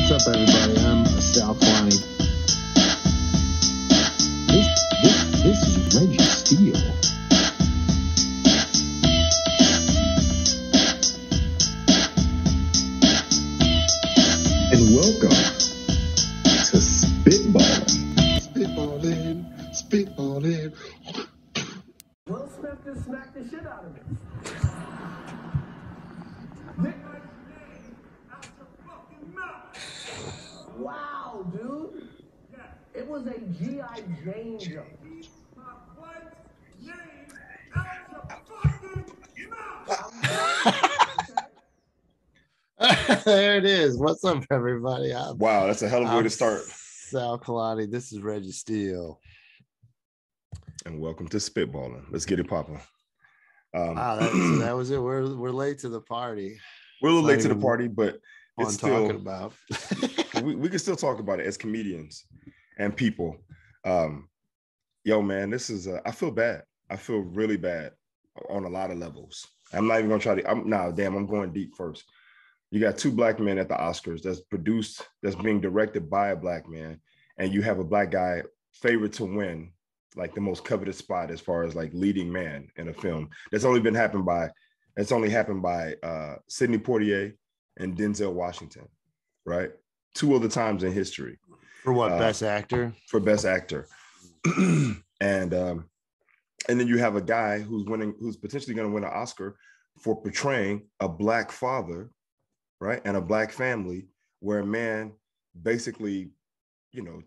What's up, everybody? I'm Sal Kalani. This is Reggie Steele. And welcome to Spitballin. Spitballin. Will Smith just smacked the shit out of me. Wow, dude. It was a G.I. Jane joke. There it is. What's up, everybody? Wow, that's a hell of a way to start. Sal Kalani. This is Reggie Steele. And welcome to Spitballin. Let's get it popping. Wow, that was it. We're late to the party. We're a little late to the party, but it's still talking about. we can still talk about it as comedians and people. Yo, man, this is I feel bad. I feel really bad on a lot of levels. I'm not even gonna try to. I'm going deep first. You got two black men at the Oscars that's being directed by a black man, and you have a black guy favored to win like the most coveted spot as far as like leading man in a film. That's only happened by Sidney Poitier and Denzel Washington, right? Two other times in history. For what, best actor? For best actor. And then you have a guy who's potentially going to win an Oscar for portraying a black father, right? And a black family where a man basically,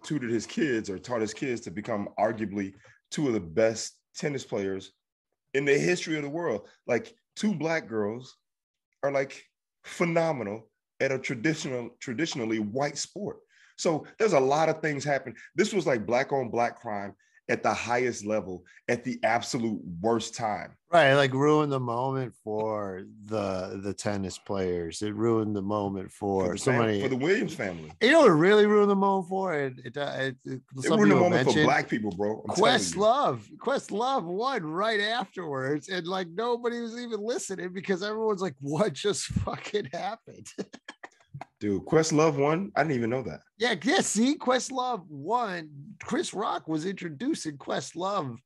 tutored his kids or taught his kids to become arguably two of the best tennis players in the history of the world. Like, two black girls are like phenomenal at a traditionally white sport. So there's a lot of things happen. This was like black on black crime at the highest level at the absolute worst time. Right, like ruined the moment for the tennis players. It ruined the moment for so many. For the Williams family. You know what really ruined the moment for? It ruined the moment for black people, bro. Questlove won right afterwards, and like nobody was even listening because everyone's like, "What just fucking happened?" Dude, Questlove won? I didn't even know that. Yeah. See, Questlove won. Chris Rock was introducing Questlove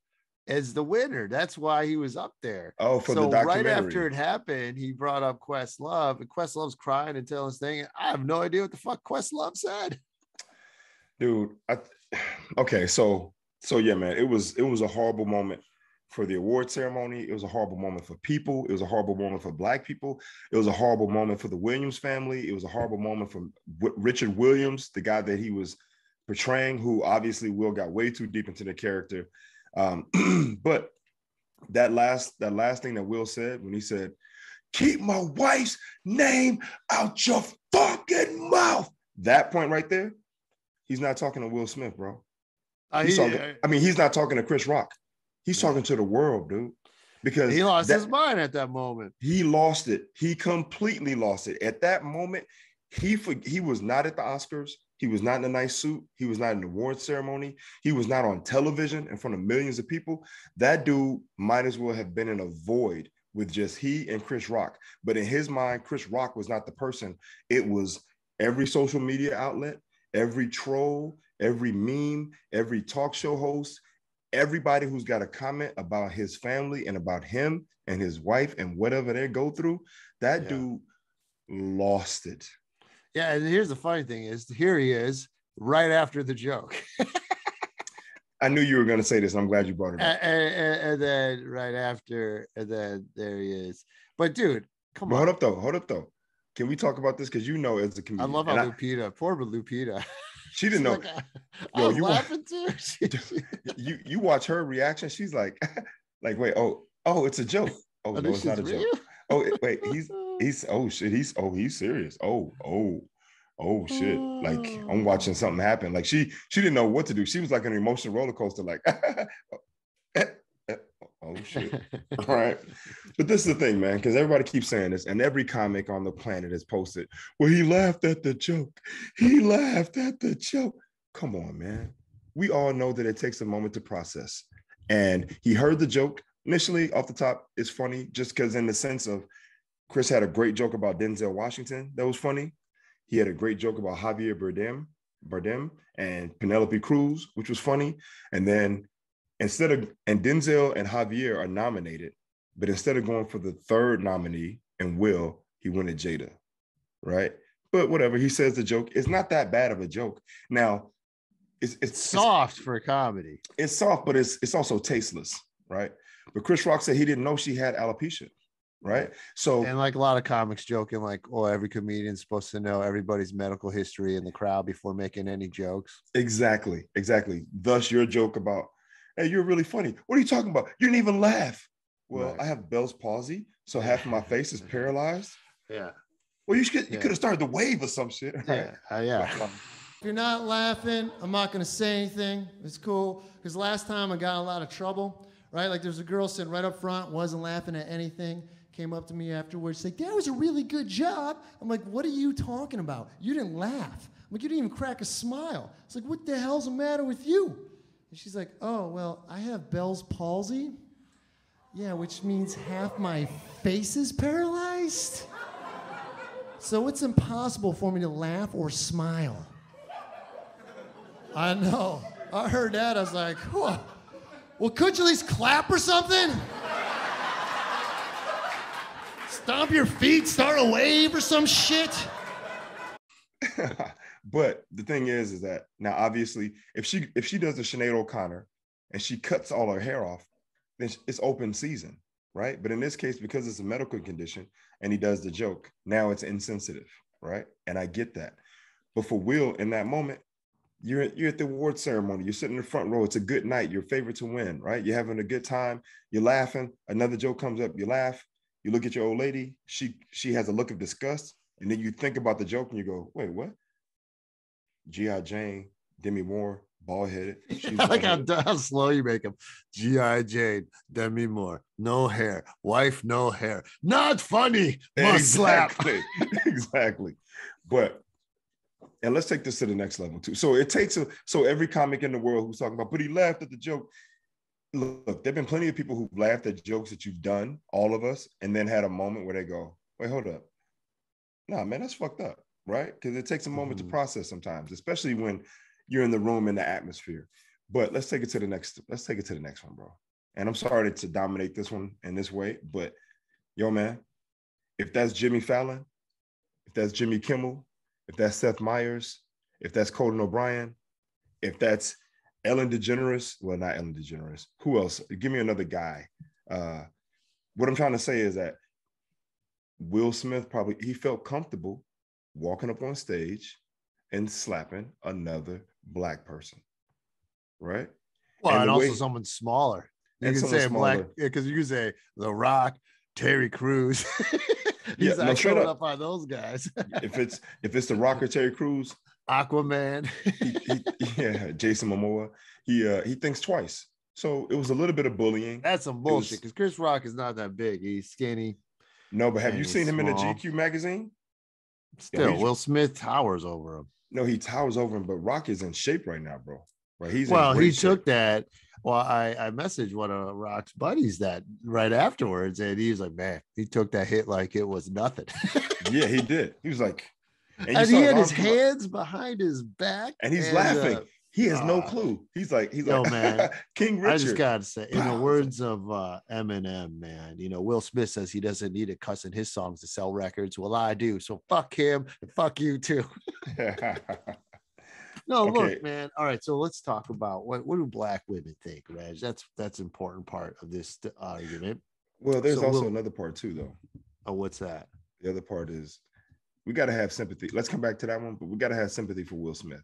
as the winner. That's why he was up there. Oh, for the documentary. Right after it happened, he brought up Questlove, and Questlove's crying and telling his thing. I have no idea what the fuck Questlove said. Dude, okay, so yeah, man, it was a horrible moment for the award ceremony. It was a horrible moment for people. It was a horrible moment for black people. It was a horrible moment for the Williams family. It was a horrible moment for Richard Williams, the guy that he was portraying, who obviously Will got way too deep into the character. But that last thing that Will said when he said, "Keep my wife's name out your fucking mouth," that point right there, he's not talking to Will Smith, bro. He's not talking to Chris Rock. He's talking to the world, dude, because he lost his mind at that moment. He lost it. He completely lost it. At that moment, he was not at the Oscars. He was not in a nice suit. He was not in the award ceremony. He was not on television in front of millions of people. That dude might as well have been in a void with just he and Chris Rock. But in his mind, Chris Rock was not the person. It was every social media outlet, every troll, every meme, every talk show host, everybody who's got a comment about his family and about him and his wife and whatever they go through. That dude lost it. Yeah, and here's the funny thing is, here he is right after the joke. I knew you were going to say this, and I'm glad you brought it up. And then right after, and then there he is. But dude, come on. Hold up though. Can we talk about this? Because as a comedian. I love how Lupita, poor Lupita. She didn't know. I was laughing too. You watch her reaction. She's like, wait, oh, it's a joke. Oh, no, it's not a joke. Oh, wait, he's serious. Oh shit. Like, I'm watching something happen. Like she didn't know what to do. She was like an emotional roller coaster, like, oh shit. All right. But this is the thing, man, because everybody keeps saying this, and every comic on the planet has posted, well, he laughed at the joke. He laughed at the joke. Come on, man. We all know that it takes a moment to process. And he heard the joke. Initially, off the top, it's funny just because in the sense of Chris had a great joke about Denzel Washington that was funny. He had a great joke about Javier Bardem and Penelope Cruz, which was funny. And then Denzel and Javier are nominated, but instead of going for the third nominee and Will, he went at Jada, right? But whatever, he says the joke. It's not that bad of a joke. Now, it's soft for a comedy. It's soft, but it's also tasteless, right? But Chris Rock said he didn't know she had alopecia, right? So, and like a lot of comics joking, like, oh, every comedian's supposed to know everybody's medical history in the crowd before making any jokes. Exactly. Thus, your joke about, hey, you're really funny. What are you talking about? You didn't even laugh. Well, right. I have Bell's palsy, so half of my face is paralyzed. Yeah. Well, you could have started the wave or some shit. Right? Yeah. If you're not laughing, I'm not going to say anything. It's cool. Because last time I got in a lot of trouble, right? Like there's a girl sitting right up front, wasn't laughing at anything, came up to me afterwards, like, that was a really good job. I'm like, what are you talking about? You didn't laugh. I'm like, you didn't even crack a smile. It's like, what the hell's the matter with you? And she's like, oh, well, I have Bell's palsy. Yeah, which means half my face is paralyzed. So it's impossible for me to laugh or smile. I know. I heard that. I was like, whoa. Well, could you at least clap or something? Stomp your feet, start a wave or some shit. But the thing is that now, obviously, if she does the Sinead O'Connor and she cuts all her hair off, then it's open season, right? But in this case, because it's a medical condition and he does the joke, now it's insensitive, right? And I get that. But for Will, in that moment, you're at the award ceremony. You're sitting in the front row. It's a good night. You're favorite to win, right? You're having a good time. You're laughing. Another joke comes up. You laugh. You look at your old lady. She has a look of disgust. And then you think about the joke and you go, wait, what? G.I. Jane, Demi Moore, bald-headed. I like how slow you make him. G.I. Jane, Demi Moore, no hair. Wife, no hair. Not funny. Must slap. Exactly. But, and let's take this to the next level too. So every comic in the world who's talking about, but he laughed at the joke. Look, there've been plenty of people who've laughed at jokes that you've done, all of us, and then had a moment where they go, wait, hold up. Nah, man, that's fucked up, right? Because it takes a moment to process sometimes, especially when you're in the room, in the atmosphere. But let's take it to the next one, bro. And I'm sorry to dominate this one in this way, but yo, man, if that's Jimmy Fallon, if that's Jimmy Kimmel, if that's Seth Meyers, if that's Conan O'Brien, if that's Ellen DeGeneres, well, not Ellen DeGeneres, who else? Give me another guy. What I'm trying to say is that Will Smith he felt comfortable walking up on stage and slapping another Black person, right? Well, and also someone smaller. You can say smaller. because you can say The Rock, Terry Crews. He's not showing up on those guys. if it's The Rock or Terry Crews, Aquaman, Jason Momoa, he thinks twice. So it was a little bit of bullying. That's some bullshit because Chris Rock is not that big. He's skinny. No, but have you seen him in the GQ magazine? Still, Will Smith towers over him. No, he towers over him, but Rock is in shape right now, bro. Right? He took that. Well, I messaged one of Rock's buddies that right afterwards, and he was like, man, he took that hit like it was nothing. Yeah, he did. He was like, and he had his hands behind his back. And he's laughing. He has no clue. He's like, man, King Richard. I just gotta say, in the words of Eminem, man, Will Smith says he doesn't need to cuss in his songs to sell records. Well, I do. So fuck him and fuck you too. No, okay. Look, man. All right, so let's talk about what do Black women think, Reg? That's an important part of this argument. Well, there's also another part too, though. Oh, what's that? The other part is we got to have sympathy. Let's come back to that one, but we got to have sympathy for Will Smith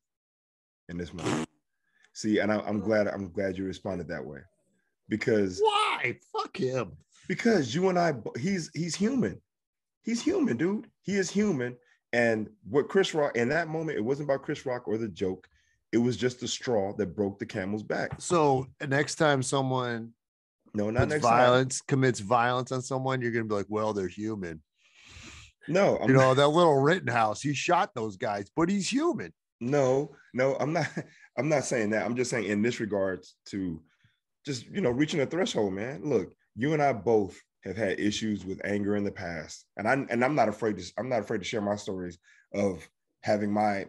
in this moment. See, and I'm glad you responded that way, because why? Fuck him. Because you and I, he's human. He's human, dude. He is human. And what Chris Rock, in that moment, it wasn't about Chris Rock or the joke. It was just the straw that broke the camel's back. So next time someone commits violence on someone, you're gonna be like, well, they're human. No, that little Rittenhouse, he shot those guys, but he's human. No, I'm not saying that. I'm just saying in this regards to just, reaching a threshold, man. Look, you and I both have had issues with anger in the past. And I'm not afraid to share my stories of having my,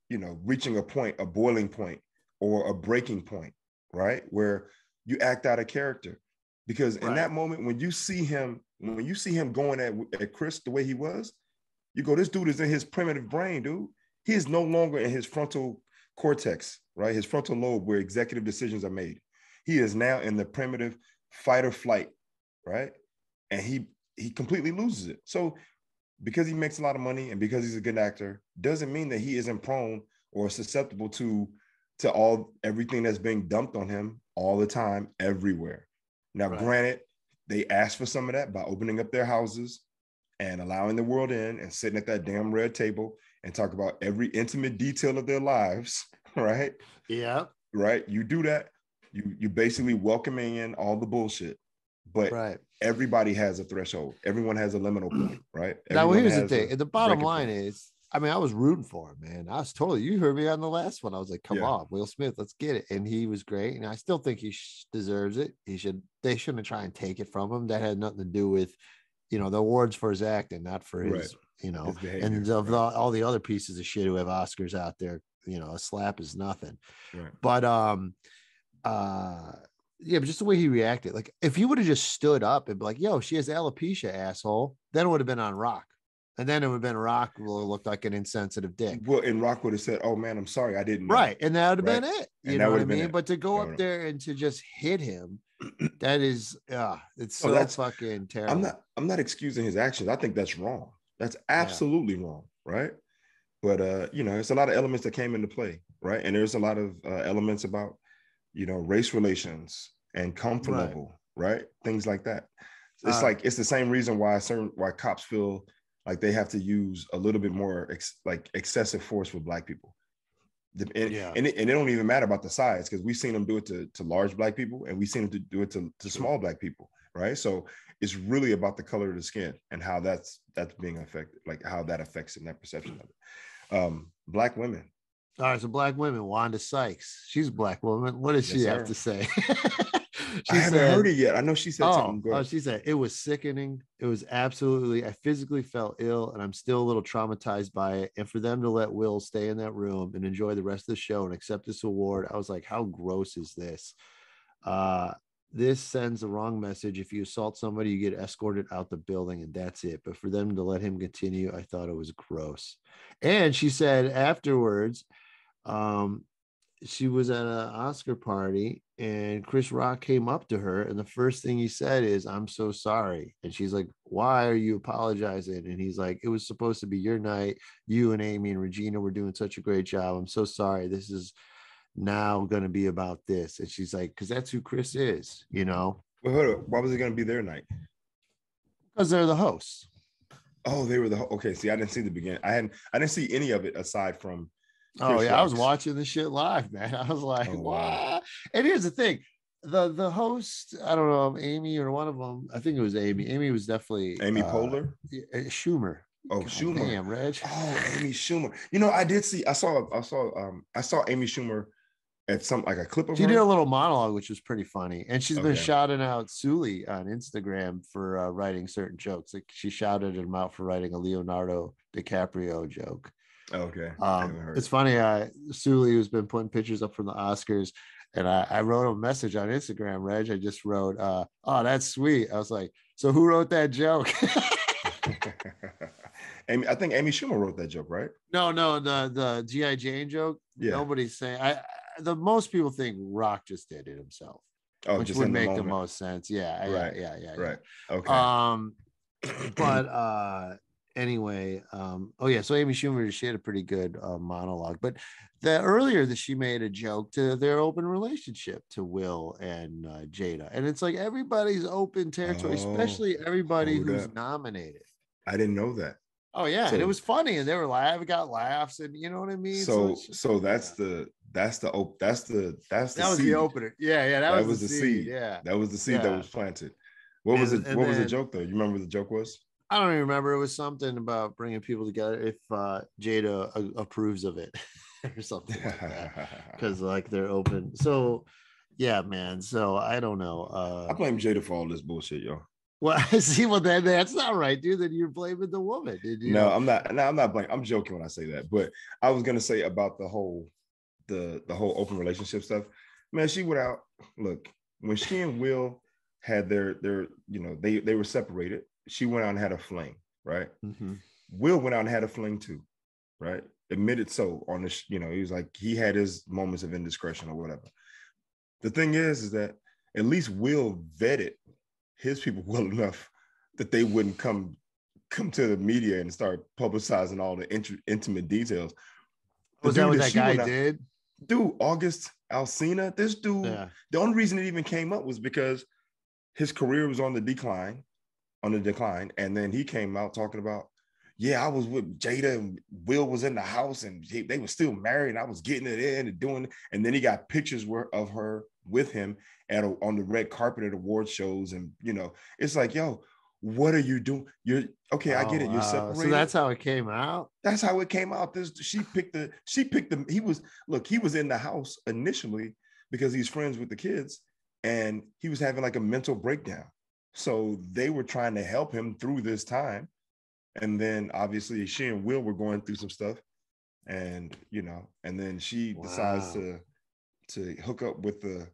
reaching a point, a boiling point or a breaking point, right? Where you act out of character. Because in that moment, when you see him going at Chris the way he was, you go, this dude is in his primitive brain, dude. He is no longer in his frontal cortex, right? His frontal lobe where executive decisions are made. He is now in the primitive fight or flight, right? And he completely loses it. So because he makes a lot of money and because he's a good actor, doesn't mean that he isn't prone or susceptible to everything that's being dumped on him all the time, everywhere. Now, granted, they asked for some of that by opening up their houses and allowing the world in and sitting at that damn red table and talk about every intimate detail of their lives, right? Yeah. Right. You do that, you basically welcoming in all the bullshit. But everybody has a threshold. Everyone has a liminal point, right? Now, well, here's the thing. The bottom line is, I mean, I was rooting for him, man. I was totally, you heard me on the last one. I was like, come on, Will Smith, let's get it. And he was great. And I still think he deserves it. They shouldn't try and take it from him. That had nothing to do with, the awards for his acting, not for his, his behavior, and of all the other pieces of shit who have Oscars out there, a slap is nothing. Right. But, but just the way he reacted, like if he would have just stood up and be like, yo, she has alopecia, asshole, then it would have been on Rock. And then it would have been Rock will look like an insensitive dick. Well, and Rock would have said, oh man, I'm sorry, I didn't know. Right. And that would have been it. You know what I mean? But to go up there and to just hit him, that is it's that's fucking terrible. I'm not excusing his actions. I think that's wrong. That's absolutely wrong, right? But it's a lot of elements that came into play, right? And there's a lot of elements about race relations and comfort level, right? Things like that. It's like it's the same reason why cops feel like they have to use a little bit more excessive force with Black people. And it don't even matter about the size, because we've seen them do it to large Black people and we've seen them do it to small Black people, right? So it's really about the color of the skin and how that's being affected, like how that affects in that perception of it. Black women. All right, so Black women, Wanda Sykes, she's a Black woman. What does she have to say? I haven't heard it yet. I know she said something good. She said, it was sickening. It was absolutely, I physically felt ill and I'm still a little traumatized by it. And for them to let Will stay in that room and enjoy the rest of the show and accept this award, I was like, how gross is this? This sends the wrong message. If you assault somebody, you get escorted out the building and that's it. But for them to let him continue, I thought it was gross. And she said afterwards, she was at an Oscar party and Chris Rock came up to her and the first thing he said is, I'm so sorry. And she's like, why are you apologizing? And he's like, it was supposed to be your night. You and Amy and Regina were doing such a great job. I'm so sorry. This is now going to be about this. And she's like, because that's who Chris is, Well, hold up. Why was it going to be their night? Because they're the hosts. Oh, they were okay. See, I didn't see the beginning. I didn't see any of it aside from Chris Rocks. I was watching the shit live, man. I was like, wow. And here's the thing. The host, I don't know, Amy or one of them, I think it was Amy. Amy was definitely Amy Poehler? Schumer. Oh, God, Schumer. Damn, Reg. Oh, Amy Schumer. I saw Amy Schumer at a clip of her. She did a little monologue, which was pretty funny. And she's been shouting out Sully on Instagram for writing certain jokes. Like she shouted him out for writing a Leonardo DiCaprio joke. Okay. It's funny. Sully has been putting pictures up from the Oscars, and I wrote a message on Instagram, Reg. I just wrote, oh, that's sweet. I was like, so who wrote that joke? I think Amy Schumer wrote that joke, right? No, the G.I. Jane joke. Yeah. Nobody's saying. Most people think Rock just did it himself, which would make the most sense. Yeah. Right. Okay. But anyway, so Amy Schumer, she had a pretty good monologue, but earlier that she made a joke to their open relationship to Will and Jada, and it's like everybody's open territory, especially everybody who's nominated. I didn't know that. Oh yeah, and it was funny, and they were got laughs, and you know what I mean. So that's the was the opener. Yeah, that was the seed. Yeah, that was the seed that was planted. What was it? What was the joke though? You remember what the joke was? I don't even remember. It was something about bringing people together if Jada approves of it or something like that, because they're open. So yeah, man. So I don't know. I blame Jada for all this bullshit, yo. Well, see, well, then that's not right, dude. Then you're blaming the woman. No, I'm not. No, I'm not blaming. I'm joking when I say that. But I was gonna say about the whole open relationship stuff. Man, she went out. Look, when she and Will had their they were separated. She went out and had a fling, right? Mm-hmm. Will went out and had a fling too, right? Admitted so on this. He was like he had his moments of indiscretion or whatever. The thing is that at least Will vetted his people well enough that they wouldn't come to the media and start publicizing all the intimate details. Was that what that guy did? Dude, August Alsina, this dude, The only reason it even came up was because his career was on the decline, and then he came out talking about, yeah, I was with Jada and Will was in the house and they were still married and I was getting it in and doing, and then he got pictures of her with him on the red carpet at award shows, and it's like, yo, what are you doing? You're okay. I get it. You're separated. So that's how it came out. That's how it came out. She picked the. He was in the house initially because he's friends with the kids, and he was having like a mental breakdown. So they were trying to help him through this time, and then obviously she and Will were going through some stuff, and and then she decides to hook up with the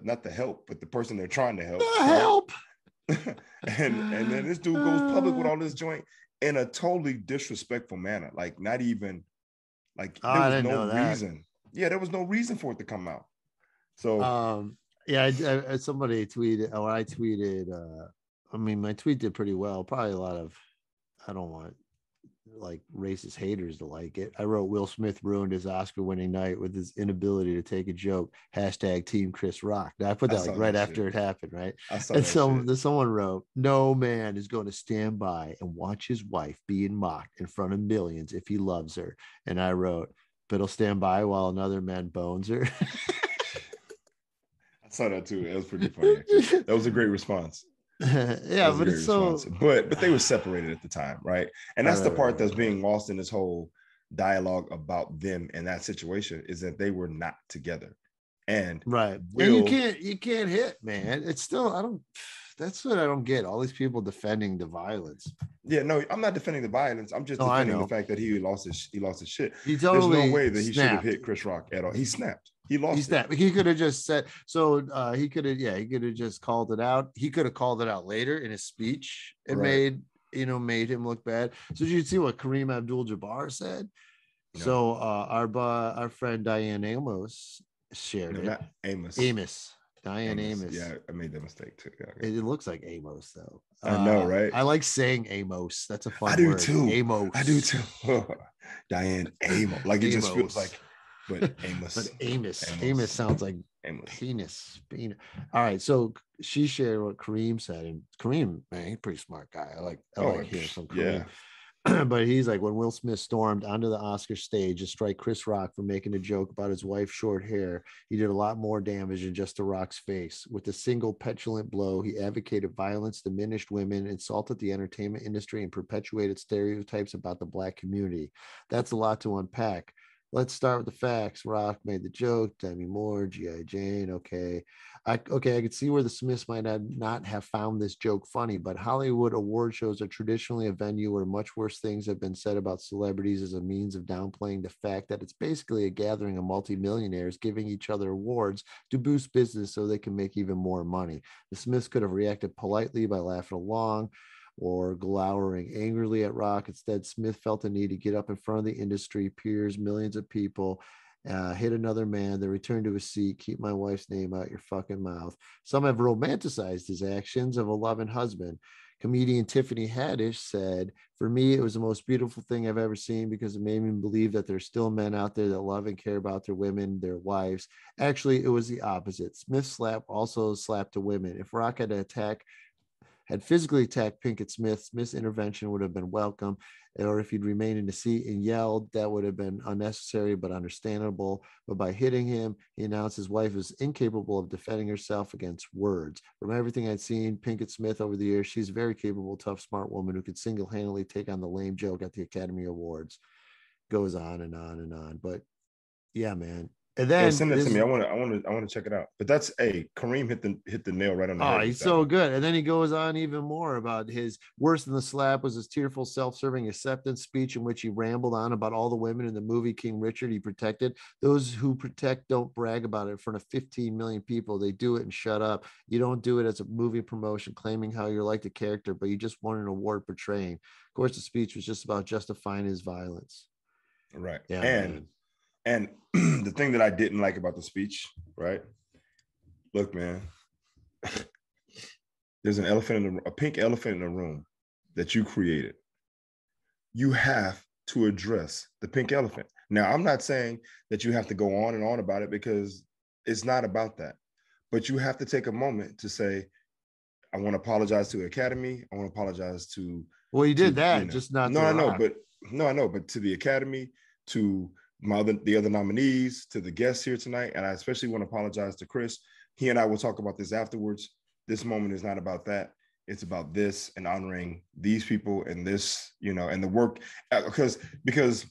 not the help, but the person they're trying to help. Help. and then this dude goes public with all this joint in a totally disrespectful manner. Like not even like there was no reason. Yeah, there was no reason for it to come out. So somebody tweeted, or I tweeted. I mean, my tweet did pretty well. Probably a lot of, I don't want like racist haters to like it. I wrote, Will Smith ruined his Oscar-winning night with his inability to take a joke. # Team Chris Rock. Now I put that like right after it happened, right? And someone wrote, no man is going to stand by and watch his wife being mocked in front of millions if he loves her. And I wrote, but he'll stand by while another man bones her. I saw that too. It was pretty funny. Actually. That was a great response. Yeah, but it's so. But they were separated at the time, right? And that's the part that's being lost in this whole dialogue about them and that situation, is that they were not together. And right, and you can't hit, man. It's still that's what I don't get. All these people defending the violence. Yeah, no, I'm not defending the violence. I'm just defending the fact that he lost his shit. There's no way that he should have hit Chris Rock at all. He snapped. He lost it. He could have just said so. He could have just called it out. He could have called it out later in his speech and made him look bad. So did you see what Kareem Abdul-Jabbar said? No. So our friend Diane Amos shared it. Not Amos. Diane Amos. Yeah, I made that mistake too. Yeah. It looks like Amos though. I know, right? I like saying Amos. That's a fun word. I do too. Amos. I do too. Diane Amos. Like it just feels like. But Amos sounds like penis. All right, so she shared what Kareem said, and Kareem, man, he's a pretty smart guy. I like hearing from Kareem. Yeah. But he's like, when Will Smith stormed onto the Oscar stage to strike Chris Rock for making a joke about his wife's short hair, he did a lot more damage than just to Rock's face. With a single petulant blow, he advocated violence, diminished women, insulted the entertainment industry, and perpetuated stereotypes about the Black community. That's a lot to unpack. Let's start with the facts. Rock made the joke. Demi Moore, G.I. Jane. Okay. I could see where the Smiths might not have found this joke funny, but Hollywood award shows are traditionally a venue where much worse things have been said about celebrities as a means of downplaying the fact that it's basically a gathering of multimillionaires giving each other awards to boost business so they can make even more money. The Smiths could have reacted politely by laughing along or glowering angrily at Rock. Instead, Smith felt the need to get up in front of the industry, peers, millions of people, hit another man, then return to his seat, keep my wife's name out your fucking mouth. Some have romanticized his actions of a loving husband. Comedian Tiffany Haddish said, for me, it was the most beautiful thing I've ever seen because it made me believe that there's still men out there that love and care about their women, their wives. Actually, it was the opposite. Smith's slap also slapped to women. If Rock had physically attacked Pinkett Smith, Smith's intervention would have been welcome. Or if he'd remained in the seat and yelled, that would have been unnecessary but understandable. But by hitting him, he announced his wife is incapable of defending herself against words. From everything I'd seen Pinkett Smith over the years, she's a very capable, tough, smart woman who could single-handedly take on the lame joke at the Academy Awards. Goes on and on and on. But yeah, man, And Yo, then send it to this, me. I want to check it out. But that's Kareem hit the nail right on the head. oh, with he's that so one. good. And then he goes on even more about his worse than the slap was his tearful, self-serving acceptance speech in which he rambled on about all the women in the movie King Richard he protected. Those who protect don't brag about it in front of 15 million people. They do it and shut up. You don't do it as a movie promotion claiming how you're like the character, but you just won an award portraying. Of course, the speech was just about justifying his violence. Right. Yeah, and man. and the thing that I didn't like about the speech, right? Look, man, there's a pink elephant in the room that you created. You have to address the pink elephant. Now, I'm not saying that you have to go on and on about it because it's not about that. But you have to take a moment to say, I want to apologize to the Academy. I want to apologize to. Well, he did that, you know, just not no, to I know, Rock. I know, but to the Academy, to the other nominees, to the guests here tonight, and I especially want to apologize to Chris. He and I will talk about this afterwards. This moment is not about that. It's about this and honoring these people and this, you know, and the work, because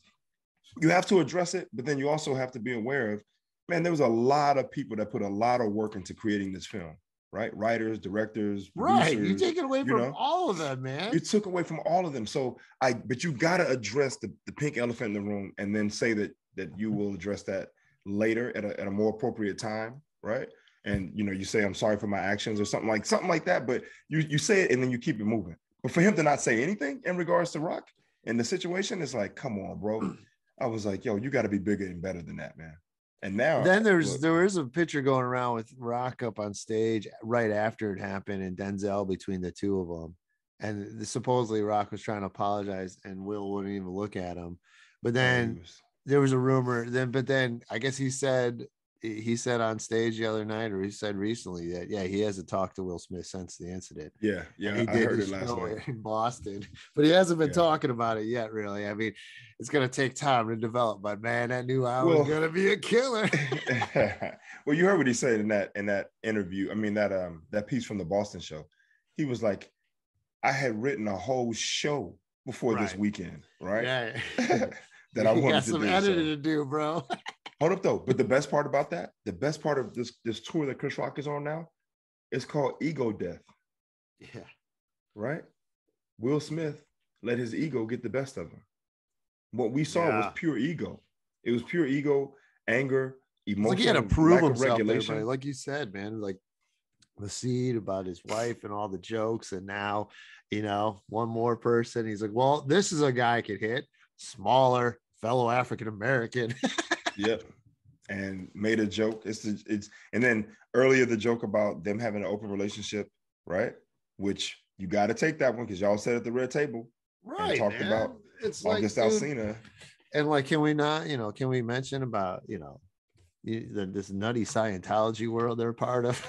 you have to address it, but then you also have to be aware of, man, there was a lot of people that put a lot of work into creating this film, right? Writers, directors, Right. You producers, take it away you from know, all of them, man. you took away from all of them. So but you got to address the pink elephant in the room and then say that you will address that later at a more appropriate time, right? And you know, you say, I'm sorry for my actions or something like that, but you say it and then you keep it moving. But for him to not say anything in regards to Rock and the situation, it's like, come on, bro. I was like, yo, you got to be bigger and better than that, man. And now Then there look, is a picture going around with Rock up on stage right after it happened and Denzel between the two of them. And supposedly Rock was trying to apologize and Will wouldn't even look at him. But then there was a rumor but then I guess he said on stage the other night, or he said recently that, yeah, he hasn't talked to Will Smith since the incident. yeah, And he I did heard his it last show night in Boston, but he hasn't been Yeah. talking about it yet, really. I mean, it's going to take time to develop, but man, I knew I was going to be a killer. Well, you heard what he said in that interview. I mean, that piece from the Boston show. He was like, I had written a whole show before this Right. weekend, right? Yeah. That I You wanted got to some do. editing to do, bro. Hold up though. But the best part about that, the best part of this tour that Chris Rock is on now, it's called Ego Death. Yeah. Right? Will Smith let his ego get the best of him. What we saw was pure ego. It was pure ego, anger, emotion, like he had to prove lack of himself regulation. there, like you said, man, like the seed about his wife and all the jokes. And now, you know, one more person. He's like, well, this is a guy I could hit, smaller, fellow African-American. Yep. And made a joke. And then earlier the joke about them having an open relationship, right? Which you got to take that one because y'all said at the red table, right? And talked about it's August like, Alsina. And like, can we not, you know, can we mention about, you know, this nutty Scientology world they're part of?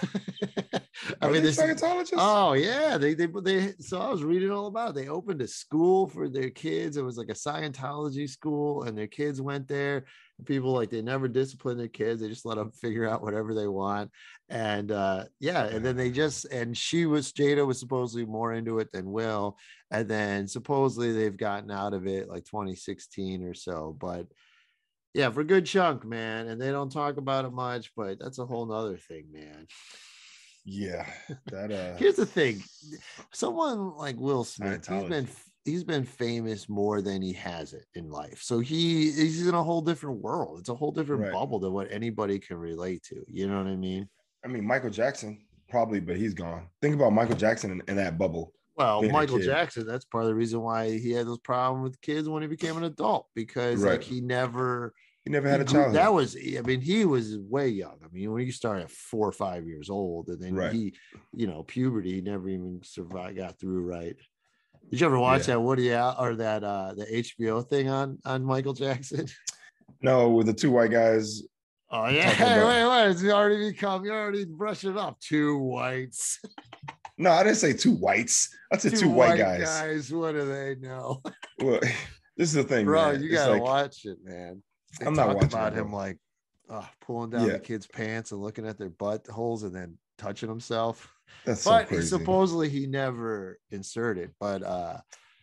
I mean, this Scientologists. Oh yeah, they. So I was reading all about it. They opened a school for their kids. It was like a Scientology school, and their kids went there. People like they never discipline their kids. They just let them figure out whatever they want. And yeah, and then Jada was supposedly more into it than Will, and then supposedly they've gotten out of it like 2016 or so, but. Yeah, for a good chunk, man. And they don't talk about it much, but that's a whole nother thing, man. Yeah. Here's the thing. Someone like Will Smith, he's been famous more than he has it in life. So he's in a whole different world. It's a whole different bubble than what anybody can relate to. You know what I mean? I mean, Michael Jackson, probably, but he's gone. Think about Michael Jackson in that bubble. Well, Michael Jackson, that's part of the reason why he had those problems with kids when he became an adult, because like he never had a childhood. That was, I mean, he was way young. I mean, when you start at 4 or 5 years old, and then he, you know, puberty, he never even got through right. Did you ever watch that Woody or that the HBO thing on Michael Jackson? No, with the two white guys. Oh yeah, wait, you already brushed it up. Two whites. No, I didn't say two whites. I said two white guys. What do they know? Well, this is the thing, bro. man. You gotta watch it, man. I'm not watching about him like pulling down the kid's pants and looking at their buttholes and then touching himself. That's so crazy. Supposedly he never inserted, but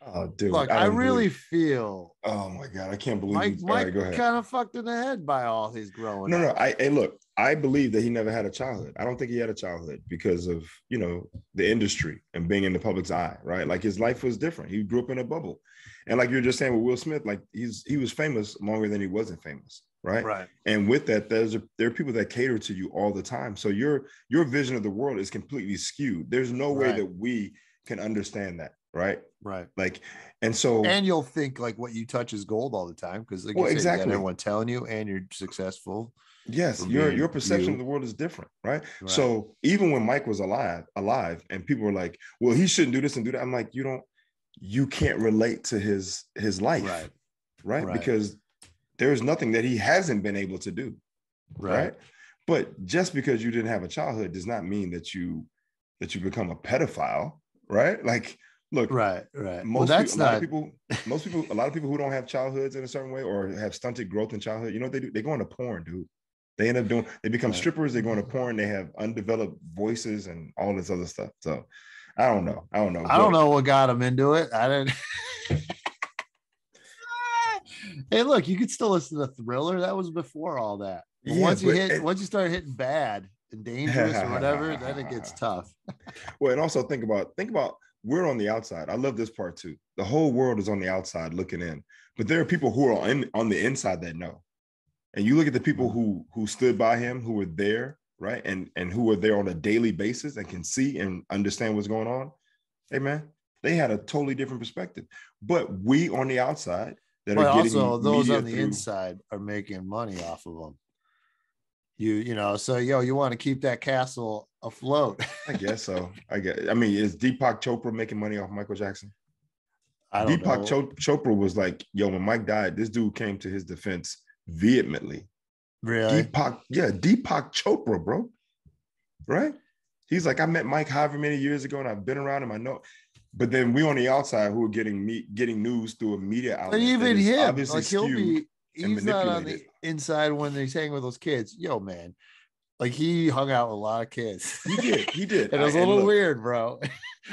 Oh, dude. Look, I really feel Oh my God, I can't believe Mike you. All right, go ahead. kind of fucked in the head by all his growing No, up. hey, look, I believe that he never had a childhood. I don't think he had a childhood because of, the industry and being in the public's eye, right? Like his life was different. He grew up in a bubble. And like you're just saying with Will Smith, like he was famous longer than he wasn't famous, right? Right. And with that, there are people that cater to you all the time. So your vision of the world is completely skewed. There's no way Right. that we can understand that, right? Right. Like, and so, and you'll think like what you touch is gold all the time because like you said, exactly. you got everyone telling you and you're successful. Yes, your perception of the world is different, right? So even when Mike was alive, and people were like, well, he shouldn't do this and do that. I'm like, you can't relate to his life, right? Because there's nothing that he hasn't been able to do, right? But just because you didn't have a childhood does not mean that you become a pedophile, right? Like, look, Most people, a lot of people who don't have childhoods in a certain way or have stunted growth in childhood, you know what they do? They go into porn, dude. They end up they become strippers, they go into porn, they have undeveloped voices and all this other stuff. So I don't know. I don't know what got them into it. I didn't. Hey, look, you could still listen to Thriller. That was before all that. But once you start hitting bad and dangerous or whatever, then it gets tough. Well, and also think about we're on the outside. I love this part too. The whole world is on the outside looking in, but there are people who are on the inside that know. And you look at the people who stood by him, who were there, right? And who were there on a daily basis and can see and understand what's going on. Hey, man, they had a totally different perspective. But we on the outside that are getting also those on the through, inside are making money off of them. So you want to keep that castle afloat. I guess so. I mean, is Deepak Chopra making money off Michael Jackson? I don't know. Chopra was like, yo, when Mike died, this dude came to his defense vehemently. Really? Deepak Chopra, bro. Right? He's like, I met Mike however many years ago and I've been around him. I know. But then we on the outside who are getting news through a media outlet. But even him, like he's not on the inside when he's hanging with those kids. Yo, man. Like he hung out with a lot of kids. He did. It was a little weird, bro.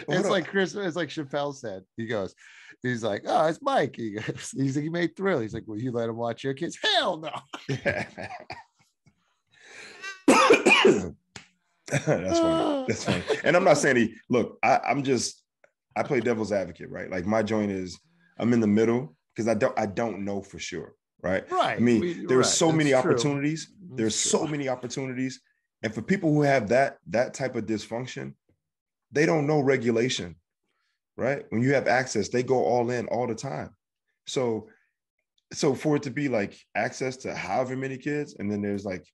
It's like Chappelle said. He's like, oh, it's Mike. He's like, he made Thrill. He's like, will you let him watch your kids? Hell no. That's funny. And I'm not saying I play devil's advocate, right? Like my joint is I'm in the middle because I don't know for sure. Right. Right. I mean, there's so many opportunities. There's so many opportunities. And for people who have that type of dysfunction, they don't know regulation. Right. When you have access, they go all in all the time. So for it to be like access to however many kids, and then there's like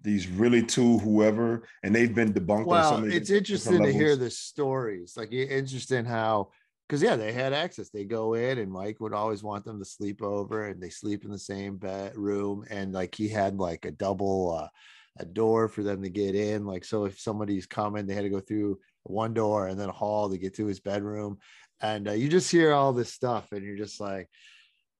these really two whoever, and they've been debunked. Well, it's interesting to hear the stories. Like interesting how. Because, they had access. They go in and Mike would always want them to sleep over and they sleep in the same bedroom. And like he had like a double a door for them to get in. Like, so if somebody's coming, they had to go through one door and then a hall to get to his bedroom. And you just hear all this stuff and you're just like,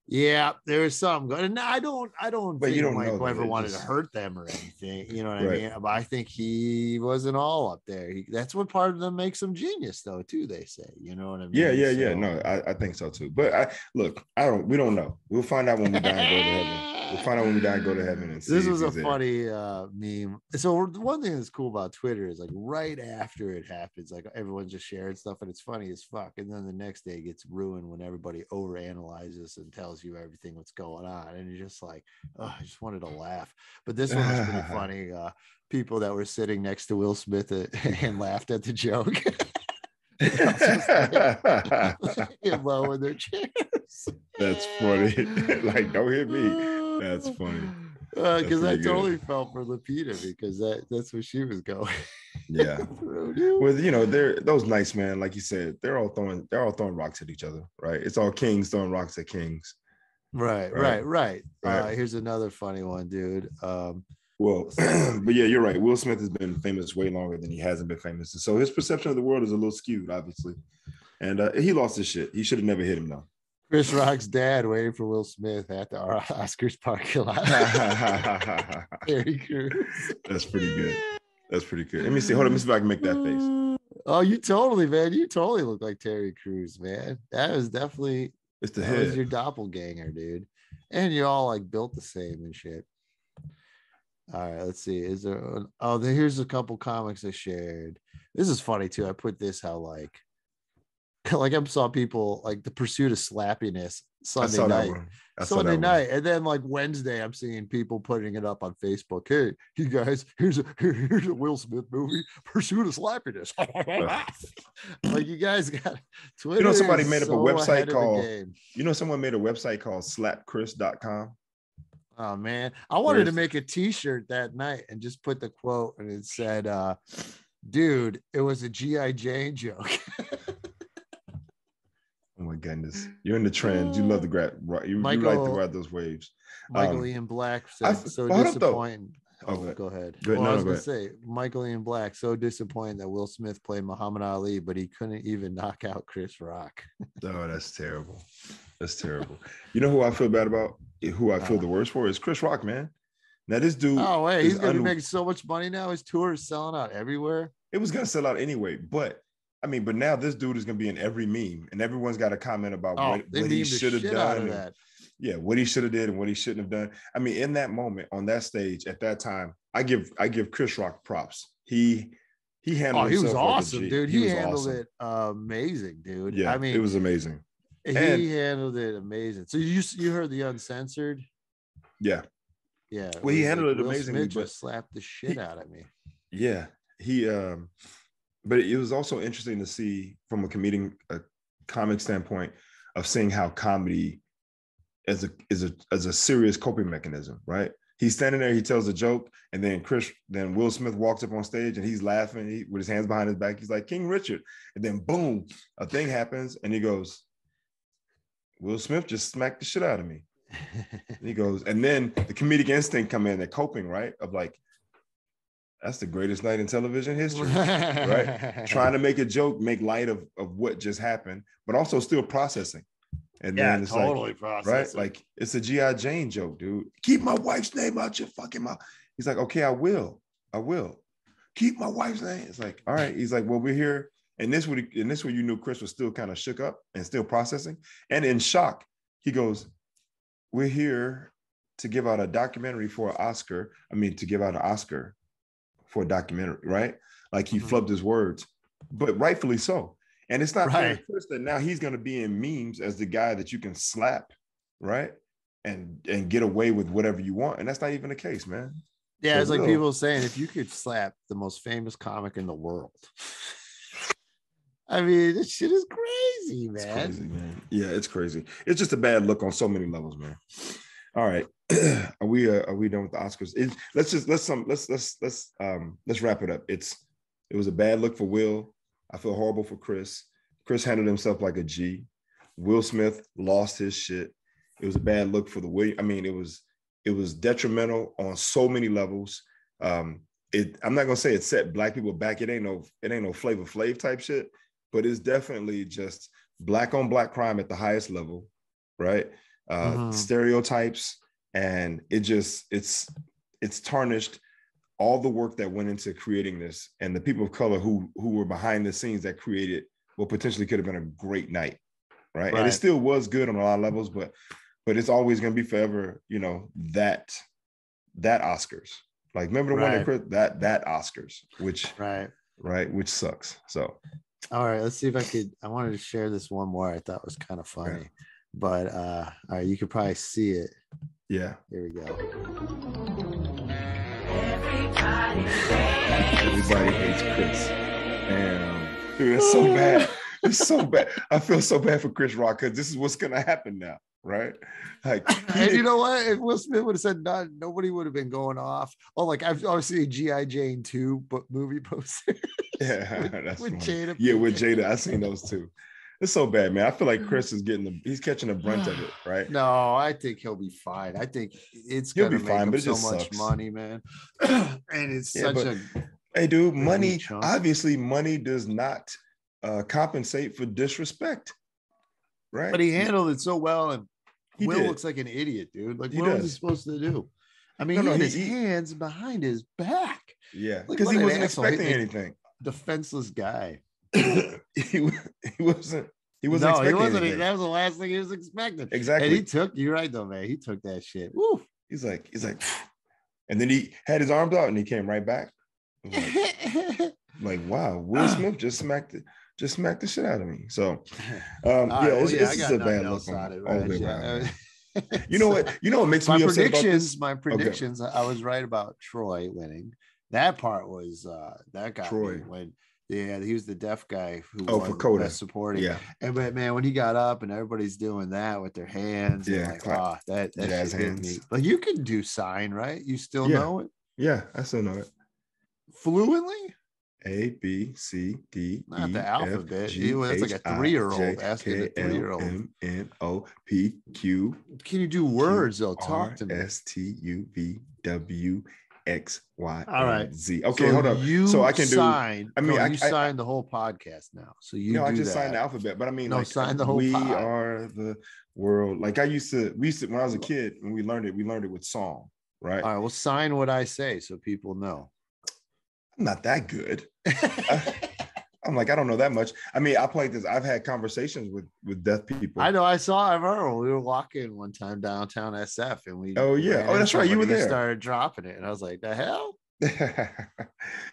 yeah, there was something going. And I don't but think you don't Mike know ever wanted to hurt them or anything. You know what I mean? But I think he wasn't all up there. That's what part of them makes him genius, though, too. They say, you know what I mean? Yeah. No, I think so too. But we don't know. We'll find out when we die and go to heaven. We'll find out when we die and go to heaven. And see this was a funny meme. So one thing that's cool about Twitter is like right after it happens, like everyone's just sharing stuff and it's funny as fuck. And then the next day it gets ruined when everybody overanalyzes and tells you everything what's going on. And you're just like, oh, I just wanted to laugh. But this one was pretty funny. People that were sitting next to Will Smith and laughed at the joke. Low in their chairs. That's funny. Like, don't hit me. That's funny. Because I totally felt for Lupita because that's where she was going. Yeah. With they're those nice, man. Like you said, they're all throwing rocks at each other, right? It's all kings throwing rocks at kings. Right. Here's another funny one, dude. Well, but yeah, you're right. Will Smith has been famous way longer than he hasn't been famous. And so his perception of the world is a little skewed, obviously. And he lost his shit. He should have never hit him, though. Chris Rock's dad waiting for Will Smith at the Oscars parking lot. Very cool. That's pretty good. Let me see. Hold on. Let me see if I can make that face. Oh, you totally, man. You totally look like Terry Crews, man. That was definitely It's the that was head. your doppelganger, dude. And you all like built the same and shit. All right, let's see. Is there here's a couple comics I shared. This is funny too. I put this how like I saw people like the pursuit of slappiness I Sunday saw that night. one. I saw Sunday that one. night, and then like Wednesday, I'm seeing people putting it up on Facebook. Hey, you guys, here's a Will Smith movie, Pursuit of Slappiness. Like you guys got Twitter. You know, somebody is made up a so website ahead of the called. game. You know, someone made a website called slapchris.com. Oh man, I wanted Where's- to make a T-shirt that night and just put the quote, and it said, "Dude, it was a GI Jane joke." Oh my goodness, you're in the trends. You love to grab. You like to ride those waves. Michael Ian Black said, "So hold up, though. disappointing." Oh, Go ahead. Go ahead. Well, No, I was go gonna ahead. say Michael Ian Black so disappointed that Will Smith played Muhammad Ali, but he couldn't even knock out Chris Rock. Oh, that's terrible. That's terrible. You know who I feel bad about? Who I feel the worst for is Chris Rock, man. Now this dude. Oh wait, is he's gonna be making so much money now. His tour is selling out everywhere. It was gonna sell out anyway, but I mean, but now this dude is gonna be in every meme, and everyone's got to comment about what he should have done. And, yeah, what he should have did and what he shouldn't have done. I mean, in that moment on that stage at that time, I give Chris Rock props. He handled. He was himself like a awesome, G. dude. He was handled awesome. it amazing, dude. Yeah, I mean, it was amazing. He handled it amazing. So you heard the uncensored? Yeah. Yeah. Well, he handled it Will amazingly, Smith but just slapped the shit out of me. Yeah, but it was also interesting to see from a comic standpoint of seeing how comedy is a serious coping mechanism, right? He's standing there, he tells a joke, and then Will Smith walks up on stage and he's laughing with his hands behind his back. He's like King Richard, and then boom, a thing happens, and he goes, Will Smith just smacked the shit out of me. And he goes, and then the comedic instinct come in, they're coping, right? Of like, that's the greatest night in television history, right? Trying to make a joke, make light of what just happened, but also still processing. And then it's totally like, processing. Right? Like, it's a G.I. Jane joke, dude. Keep my wife's name out your fucking mouth. He's like, okay, I will. Keep my wife's name. It's like, all right. He's like, well, we're here. And this where you knew Chris was still kind of shook up and still processing. And in shock, he goes, we're here to give out a documentary for an Oscar. To give out an Oscar for a documentary, right? Like he flubbed his words, but rightfully so. And it's not fair to Chris that now he's going to be in memes as the guy that you can slap, right? And get away with whatever you want. And that's not even the case, man. Yeah, so it's like people saying, if you could slap the most famous comic in the world. I mean, this shit is crazy, man. It's crazy, man. Yeah, it's crazy. It's just a bad look on so many levels, man. All right. Are we done with the Oscars? Let's wrap it up. It was a bad look for Will. I feel horrible for Chris. Chris handled himself like a G. Will Smith lost his shit. It was a bad look for the William. I mean, it was detrimental on so many levels. I'm not gonna say it set black people back. It ain't no Flavor Flav type shit, but it's definitely just black on black crime at the highest level, right? Stereotypes, and it's tarnished all the work that went into creating this, and the people of color who were behind the scenes that created what potentially could have been a great night, right? And it still was good on a lot of levels, but it's always going to be forever, that Oscars. Like, remember the one that Oscars, which which sucks. So, all right, let's see if I wanted to share this one more. I thought was kind of funny, but all right, you could probably see it. Yeah. Here we go. Everybody hates Chris. Damn. Dude, that's so bad. It's so bad. I feel so bad for Chris Rock because this is what's gonna happen now, right? Like, and you know what? If Will Smith would have said none, nobody would have been going off. Oh, like I've seen a G.I. Jane 2 movie poster. Yeah, that's with funny. Jada. Yeah, with Jada. I've seen those too. It's so bad, man. I feel like Chris is he's catching the brunt of it, right? No, I think he'll be fine. I think it's gonna make him so much money, man. And it's hey, dude, money. Obviously, money does not compensate for disrespect, right? But he handled it so well, and Will did. Looks like an idiot, dude. Like, what was he supposed to do? I mean, he had his hands behind his back. Yeah, like, because he wasn't expecting anything. Defenseless guy. he wasn't No, expecting he wasn't. anything. That was the last thing he was expecting. Exactly. And he took. You're right, though, man. He took that shit. Woo. He's like, and then he had his arms out and he came right back. Like, wow, Will Smith just smacked the shit out of me. So, it's just a bad look on all the way around. You know what makes me upset about this? My predictions. Okay. I was right about Troy winning. That part was that got Troy when he was the deaf guy who won for Coda best supporting. Yeah, and but man, when he got up and everybody's doing that with their hands, that jazz shit hands. hit me. But you can do sign, right? You still know it? Yeah, I still know it fluently. A B C D Not E the alphabet. F G It's like a 3-year-old asking a 3-year-old. M N O P Q. Can you do words though? Talk to me. S T U V W X Y. All right. Z. Okay, hold up. So I can sign. you signed the whole podcast now. So you. I just signed the alphabet, but I mean, sign the whole. We are the world. Like we used to when I was a kid when we learned it with song, right? All right. Well, sign what I say so people know. I'm not that good. I'm like, I don't know that much. I mean, I played this. I've had conversations with deaf people. I know. I've heard when we were walking one time downtown SF and we. Oh yeah. Oh, that's right. You were there. Started dropping it, and I was like, "The hell."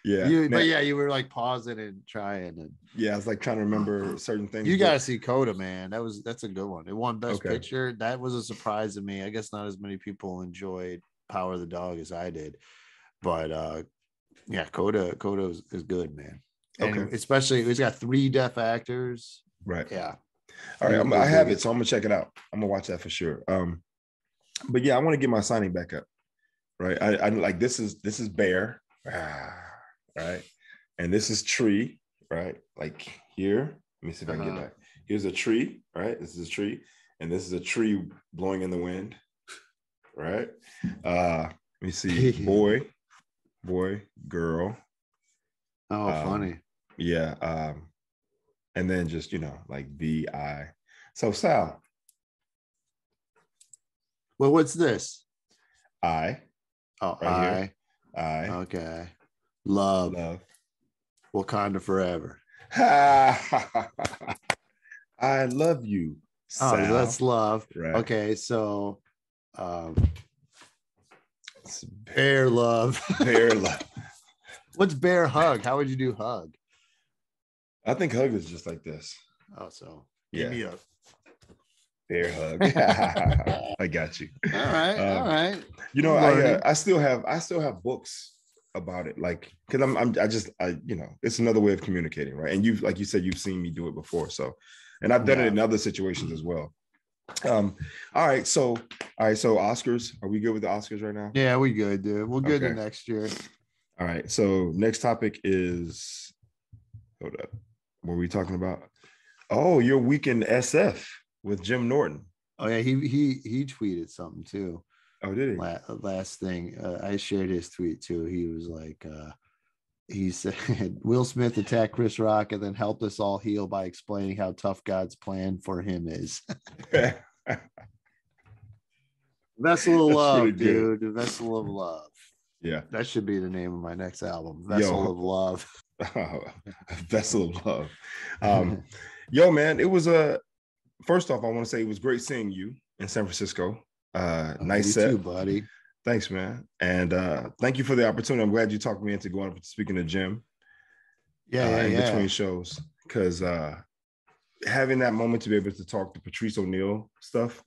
Yeah. You were like pausing and trying, and I was like trying to remember certain things. You got to see Coda, man. That's a good one. It won Best Okay. Picture. That was a surprise to me. I guess not as many people enjoyed Power of the Dog as I did, but Coda is good, man. And okay. Especially he's got 3 deaf actors. Right. Yeah. All right. I have it, so I'm gonna check it out. I'm gonna watch that for sure. But yeah, I want to get my signing back up. Right. I like this is Bear. Right. And this is Tree. Right. Like here. Let me see if I can get back. Here's a tree. Right. This is a tree, and this is a tree blowing in the wind. Right. Let me see. Boy, girl. Oh, funny. Yeah. And then just, like VI. So Sal. Well, what's this? I. Oh, right I. Here. I. Okay. Love. Wakanda forever. I love you, Sal. Oh, that's love. Right. Okay, so bear love. Bear love. What's bear hug? How would you do hug? I think hug is just like this. Oh, so give me a bear hug. I got you. All right. I still have books about it, like, because it's another way of communicating, right? And like you said, you've seen me do it before, so, and I've done it in other situations as well. All right, so Oscars, are we good with the Oscars right now? Yeah, we good, dude. We'll good to next year. All right, so next topic is, hold up, what were we talking about? Oh, your weekend SF with Jim Norton. Oh yeah, he tweeted something too. Oh, did he? Last thing, I shared his tweet too. He was like, he said, Will Smith attacked Chris Rock and then helped us all heal by explaining how tough God's plan for him is. Vessel of Love, dude. The Vessel of Love. Yeah. That should be the name of my next album. Vessel of Love. Vessel of Love. Yo, man, it was first off, I want to say it was great seeing you in San Francisco. Nice set, too, buddy. Thanks, man. And thank you for the opportunity. I'm glad you talked me into going up and speaking to Jim. In between shows, because having that moment to be able to talk to Patrice O'Neal stuff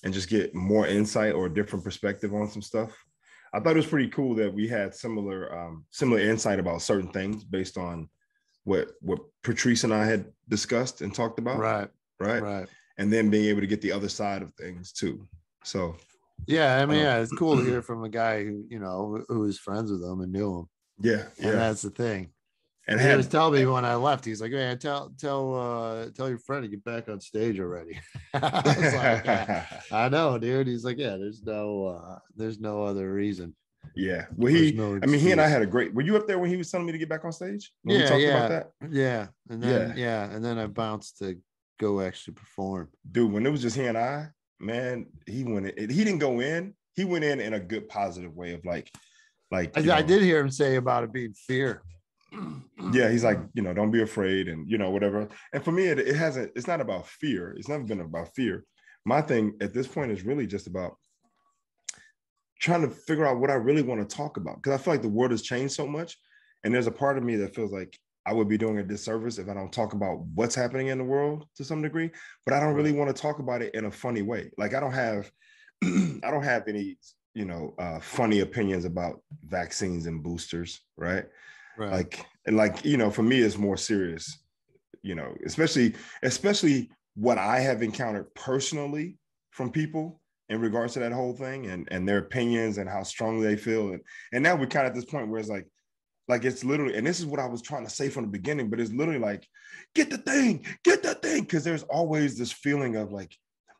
and just get more insight or a different perspective on some stuff. I thought it was pretty cool that we had similar insight about certain things based on what Patrice and I had discussed and talked about. Right. And then being able to get the other side of things too. So yeah, it's cool to hear from a guy who was friends with him and knew him. Yeah. And that's the thing. And he was telling me when I left, he's like, "Man, tell your friend to get back on stage already." I was like, yeah, I know, dude. He's like, "Yeah, there's no other reason." Yeah. Well, he and I had a great. Were you up there when he was telling me to get back on stage? When we talked about that? Yeah. And then and then I bounced to go actually perform. Dude, when it was just he and I, man, he went in. He didn't go in. He went in a good, positive way of like. I did hear him say about it being fear. Yeah, he's like, don't be afraid, and whatever. And for me, it hasn't. It's not about fear. It's never been about fear. My thing at this point is really just about trying to figure out what I really want to talk about, because I feel like the world has changed so much, and there's a part of me that feels like I would be doing a disservice if I don't talk about what's happening in the world to some degree. But I don't really want to talk about it in a funny way. Like I don't have any funny opinions about vaccines and boosters, right? Right. For me, it's more serious, especially what I have encountered personally from people in regards to that whole thing, and their opinions and how strongly they feel. And now we're kind of at this point where it's like it's literally, and this is what I was trying to say from the beginning, but it's literally like, get the thing, because there's always this feeling of like,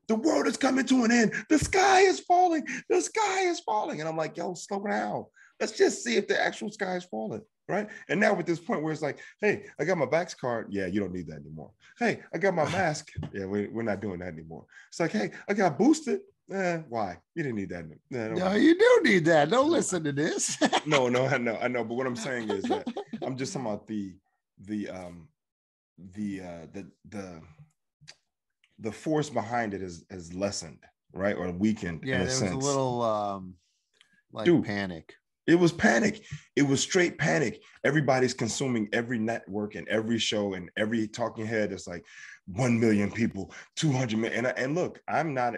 the world is coming to an end. The sky is falling. And I'm like, yo, slow down. Let's just see if the actual sky is falling, right? And now at this point where it's like, hey, I got my Vax card. Yeah, you don't need that anymore. Hey, I got my mask. Yeah, we're not doing that anymore. It's like, hey, I got boosted. Why? You didn't need that. No, you do need that. Don't listen to this. No, I know. But what I'm saying is that I'm just talking about the force behind it has lessened, right, or weakened. Yeah, there was a little panic. It was panic. It was straight panic. Everybody's consuming every network and every show and every talking head. It's like 1 million people, 200 million. And look, I'm not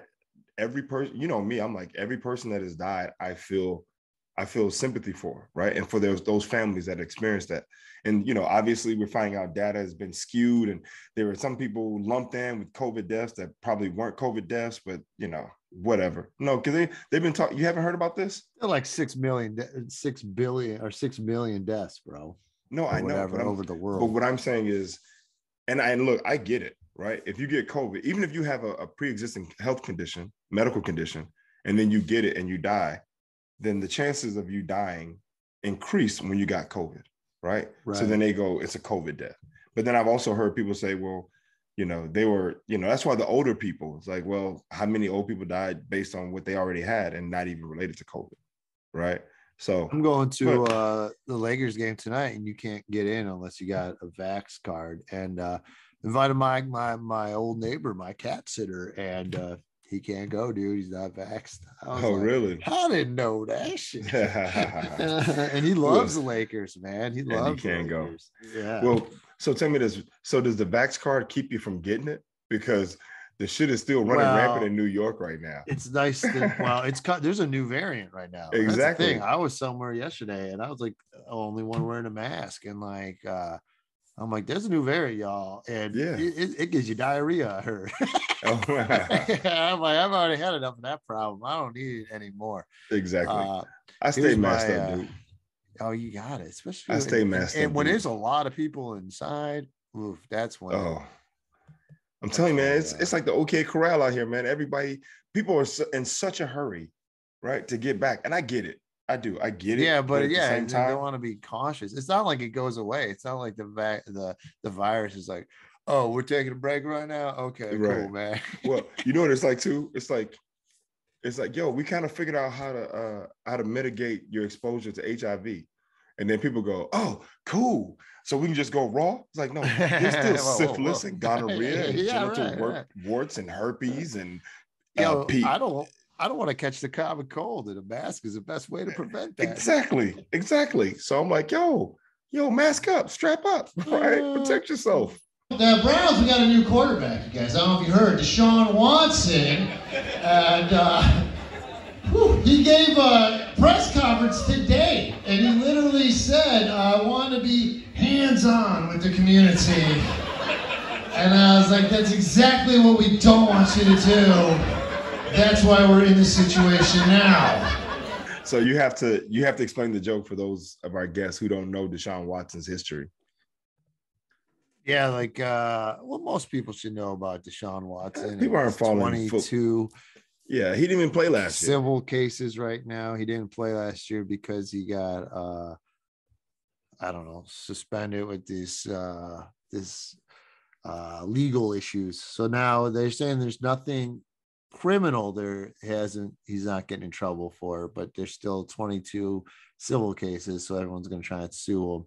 every person. You know me. I'm like, every person that has died, I feel sympathy for, right? And for those families that experienced that. And, obviously we're finding out data has been skewed, and there were some people lumped in with COVID deaths that probably weren't COVID deaths, but, whatever. No, because they've been talking. You haven't heard about this? They're like 6 billion deaths, bro. No, I know. But over the world. But what I'm saying is, and look, I get it, right? If you get COVID, even if you have a pre-existing health condition, medical condition, and then you get it and you die, then the chances of you dying increase when you got COVID, right? So then they go, it's a COVID death. But then I've also heard people say, well, they were, that's why the older people, it's like, well, how many old people died based on what they already had and not even related to COVID, right? So I'm going to the Lakers game tonight, and you can't get in unless you got a Vax card. And invited my old neighbor, my cat sitter, and he can't go, dude. He's not vaxxed. Really? I didn't know that shit. And he loves the Lakers, man. He loves. And he can't go. Yeah. Well, so tell me this. So does the Vax card keep you from getting it? Because the shit is still running rampant in New York right now. It's nice. There's a new variant right now. Exactly. That's the thing. I was somewhere yesterday, and I was like the only one wearing a mask, and like. I'm like, there's a new variant, y'all, and it gives you diarrhea. I heard. Oh, I'm like, I've already had enough of that problem. I don't need it anymore. Exactly. I stay masked up, dude. Oh, you got it. Especially I stay masked up. And when there's a lot of people inside, oof, that's when. Oh, I'm telling you, man, it's like the OK Corral out here, man. People are in such a hurry, right, to get back, and I get it. I do. I get it. Yeah, but at the same time, they want to be cautious. It's not like it goes away. It's not like the virus is like, oh, we're taking a break right now. Okay, cool, man. Well, you know what it's like too? It's like, yo, we kind of figured out how to mitigate your exposure to HIV. And then people go, oh, cool. So we can just go raw. It's like, no, there's still syphilis and gonorrhea and genital warts and herpes and I don't want to catch the common cold, and a mask is the best way to prevent that. Exactly. So I'm like, yo, mask up, strap up, right? Protect yourself. The Browns, we got a new quarterback, you guys. I don't know if you heard, Deshaun Watson. And he gave a press conference today, and he literally said, I want to be hands-on with the community. And I was like, that's exactly what we don't want you to do. That's why we're in this situation now. So you have to explain the joke for those of our guests who don't know Deshaun Watson's history. Yeah, like most people should know about Deshaun Watson. People aren't following 22. Yeah, he didn't even play last year. Civil cases right now. He didn't play last year because he got suspended with this legal issues. So now they're saying there's nothing criminal he's not getting in trouble for, but there's still 22 civil cases, so everyone's going to try and sue him.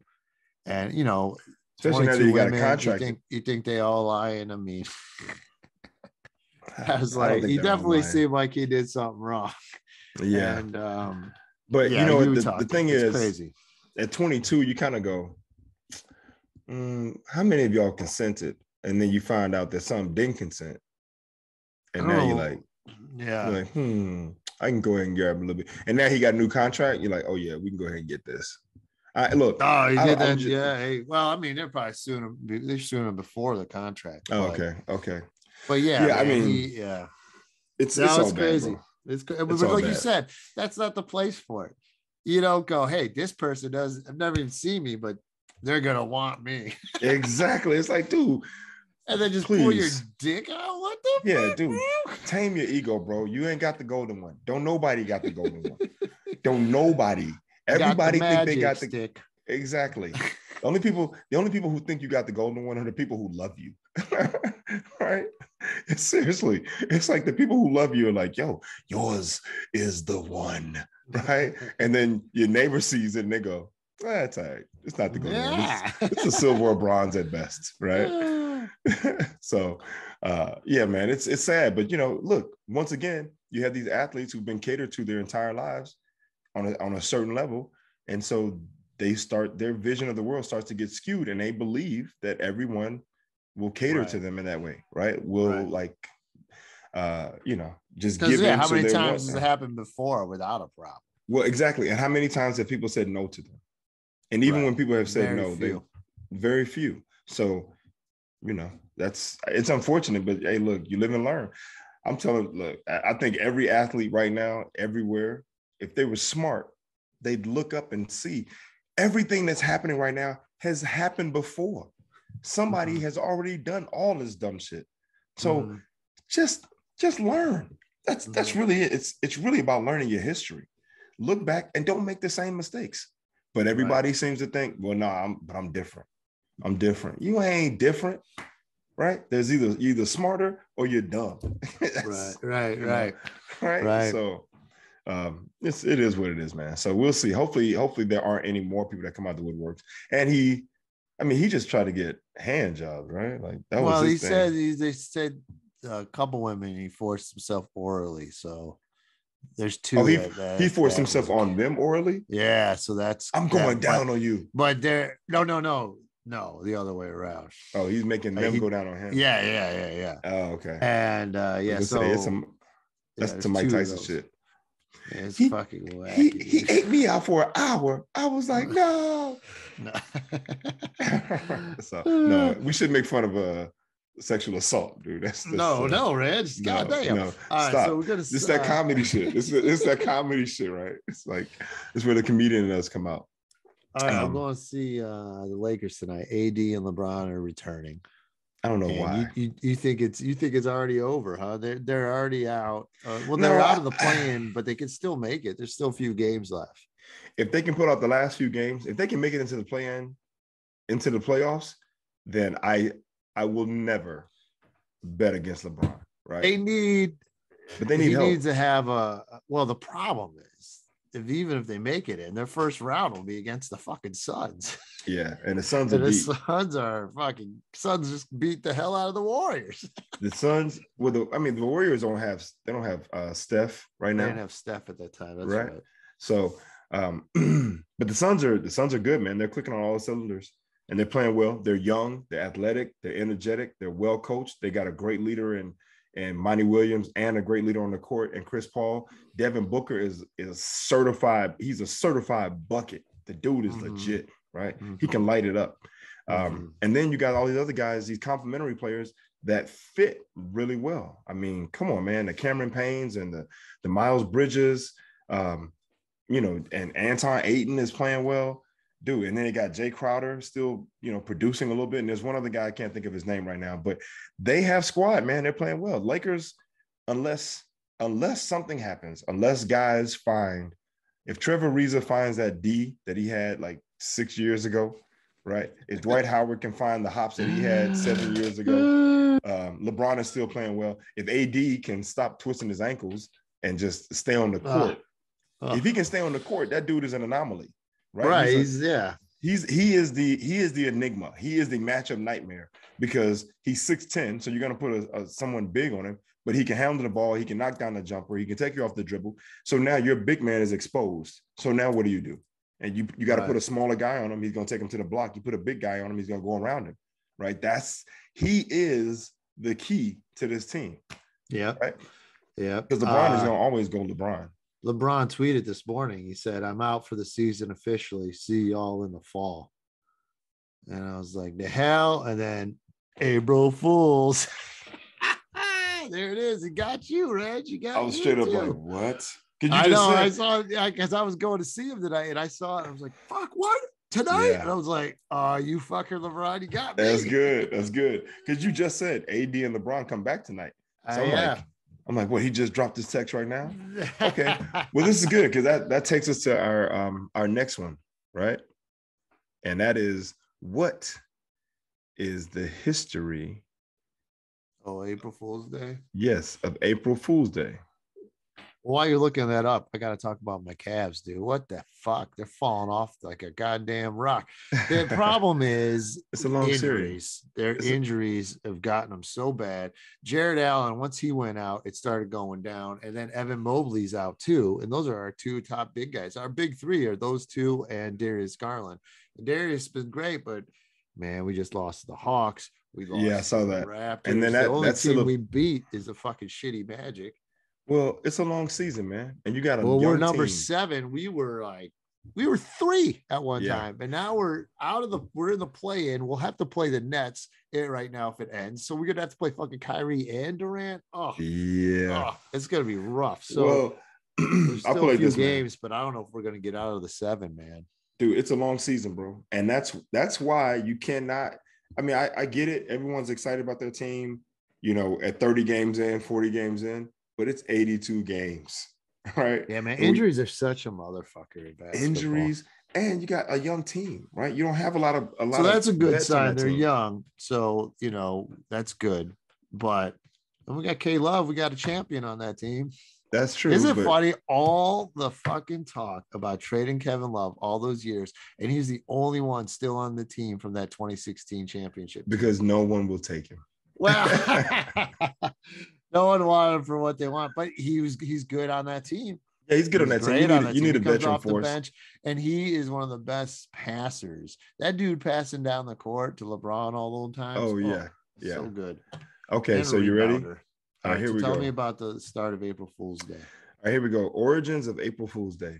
And Especially now that 22 you got a women, contract. you think they all lying? I mean, I was I don't like, think he they're all definitely lying. seemed like he did something wrong. Yeah. And But yeah, what you the talked. thing It's is, crazy. at 22, you kind of go, how many of y'all consented? And then you find out that some didn't consent. And now you're like, yeah, I can go ahead and grab a little bit. And now he got a new contract. You're like, oh yeah, we can go ahead and get this. Look. Oh, he I- did I'm that. just- Yeah. Hey, well, I mean, they're probably suing him. They're suing him before the contract. Oh, But, okay. but yeah, Yeah, I man, mean, yeah. it's No, all it's bad, crazy. bro. It's It's but all like you bad. said, that's not the place for it. You don't go, hey, this person does. I've never even seen me, but they're gonna want me. Exactly. It's like, dude, And then just pull your please. dick out. What the Yeah, fuck, dude, bro? tame your ego, bro. You ain't got the golden one. Don't nobody got the golden one. Don't nobody. Everybody think they got the stick. exactly. The only people who think you got the golden one are the people who love you. Right? Seriously, it's like the people who love you are like, yo, yours is the one, right? And then your neighbor sees it and they go, that's all right. It's not the golden one. It's a silver or bronze at best, right? So yeah, man, it's sad. But look, once again, you have these athletes who've been catered to their entire lives on a certain level. And so their vision of the world starts to get skewed, and they believe that everyone will cater to them in that way, right? Just give in. How so many they times want has it happened before without a problem? Well, exactly. And how many times have people said no to them? And even when people have said no, very few. So, it's unfortunate, but hey, look, you live and learn. I'm telling, look, I think every athlete right now, everywhere, if they were smart, they'd look up and see everything that's happening right now has happened before. Somebody has already done all this dumb shit. So just learn. That's really it. It's really about learning your history. Look back and don't make the same mistakes. But everybody seems to think, well, no, I'm different. I'm different. You ain't different, right? There's either smarter or you're dumb. Right. So it is what it is, man. So we'll see. Hopefully there aren't any more people that come out the woodworks. And he just tried to get hand jobs, right? Like that was his thing. They said a couple women he forced himself orally. So there's two. He forced himself on them orally. Yeah, so that's I'm going down on you. But no, the other way around. Oh, he's making them go down on him. Yeah. Oh, okay. And that's some Mike Tyson shit. Yeah, it's fucking wacky. He ate me out for an hour. I was like, no. So no, we shouldn't make fun of sexual assault, dude. That's no, Reg. Goddamn. No, all right, stop. so we're gonna. This is that comedy shit. This is that comedy shit, right? It's like it's where the comedian in us come out. All right, I'm going to see the Lakers tonight. AD and LeBron are returning. I don't know why. You think it's already over, huh? They're already out. They're out of the play-in, but they can still make it. There's still a few games left. If they can put out the last few games, if they can make it into the play-in, into the playoffs, then I will never bet against LeBron. Right? They need help. He needs to have the problem is even if they make it in, their first round will be against the fucking Suns. Yeah, and the Suns Suns just beat the hell out of the Warriors. The Suns, the Warriors don't have Steph right now. They didn't have Steph at that time. That's right. So, but the Suns are good, man. They're clicking on all the cylinders and they're playing well. They're young, they're athletic, they're energetic, they're well coached. They got a great leader in Monty Williams and a great leader on the court and Chris Paul. Devin Booker is certified. He's a certified bucket. The dude is legit, right? He can light it up. And then you got all these other guys, these complementary players that fit really well. I mean, come on, man. The Cameron Paynes and the Miles Bridges, and Anton Ayton is playing well. Dude, and then they got Jay Crowder still, producing a little bit. And there's one other guy, I can't think of his name right now, but they have squad, man. They're playing well. Lakers, unless something happens, unless guys if Trevor Ariza finds that D that he had like 6 years ago, right? If Dwight Howard can find the hops that he had 7 years ago, LeBron is still playing well. If AD can stop twisting his ankles and just stay on the court, if he can stay on the court, that dude is an anomaly. Right. he is the enigma. He is the matchup nightmare because he's 6'10", so you're gonna put someone big on him, but he can handle the ball, he can knock down the jumper, he can take you off the dribble. So now your big man is exposed. So now what do? And you got to put a smaller guy on him. He's gonna take him to the block. You put a big guy on him, he's gonna go around him. Right? He is the key to this team. Yeah. Right. Yeah. Because LeBron is gonna always go LeBron. LeBron tweeted this morning. He said, "I'm out for the season officially. See y'all in the fall." And I was like, "The hell!" And then April Fools. There it is. It got you, Reg. You got. I was straight up like, "What?" I saw because I was going to see him tonight, and I saw it. I was like, "Fuck, what tonight?" Yeah. And I was like, "You fucker, LeBron, you got me." That's good. That's good. Because you just said AD and LeBron come back tonight. So I'm like, what? He just dropped his text right now? Okay. Well, this is good because that takes us to our next one, right? And that is, what is the history? Oh, April Fool's Day? Yes, of April Fool's Day. While you're looking that up, I got to talk about my Cavs, dude. What the fuck? They're falling off like a goddamn rock. The problem is it's a long injuries. Series. Injuries have gotten them so bad. Jared Allen, once he went out, it started going down. And then Evan Mobley's out too. And those are our two top big guys. Our big three are those two and Darius Garland. And Darius has been great, but man, we just lost to the Hawks. We lost I saw that. Raptors. And then the only team we beat is a fucking shitty Magic. Well, it's a long season, man, and you got we're number 7. We were 3 at one time, and now we're in the play-in. We'll have to play the Nets right now if it ends. So we're gonna have to play fucking Kyrie and Durant. It's gonna be rough. So there's still a few games, but I don't know if we're gonna get out of the 7, man. Dude, it's a long season, bro, and that's why you cannot. I mean, I get it. Everyone's excited about their team, at 30 games in, 40 games in. But it's 82 games, right? Yeah, man. Injuries are such a motherfucker. Injuries, and you got a young team, right? You don't have a lot of. So that's a good sign. They're young, so that's good. But we got K Love. We got a champion on that team. That's true. Isn't it funny? All the fucking talk about trading Kevin Love all those years, and he's the only one still on the team from that 2016 championship. Because no one will take him. Well. No one wanted him for what they want, but he's good on that team. Yeah, he's good on that team. You need a veteran force. Bench, and he is one of the best passers. That dude passing down the court to LeBron all the time. Oh, yeah. So good. Okay, and so you ready? All right, here we go. Tell me about the start of April Fool's Day. All right, here we go. Origins of April Fool's Day.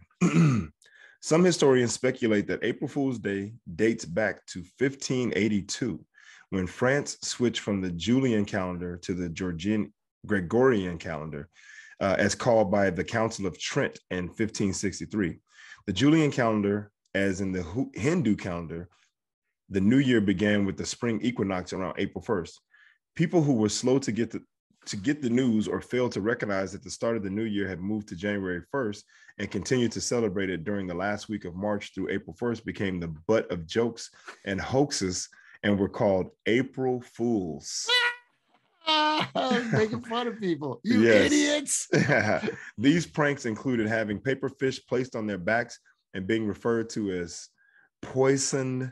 Some historians speculate that April Fool's Day dates back to 1582, when France switched from the Julian calendar to the Gregorian calendar, as called by the Council of Trent in 1563. The Julian calendar, as in the Hindu calendar, the new year began with the spring equinox around April 1st. People who were slow to get the news or failed to recognize that the start of the new year had moved to January 1st and continued to celebrate it during the last week of March through April 1st became the butt of jokes and hoaxes and were called April Fools. Making fun of people. You idiots. These pranks included having paper fish placed on their backs and being referred to as poisson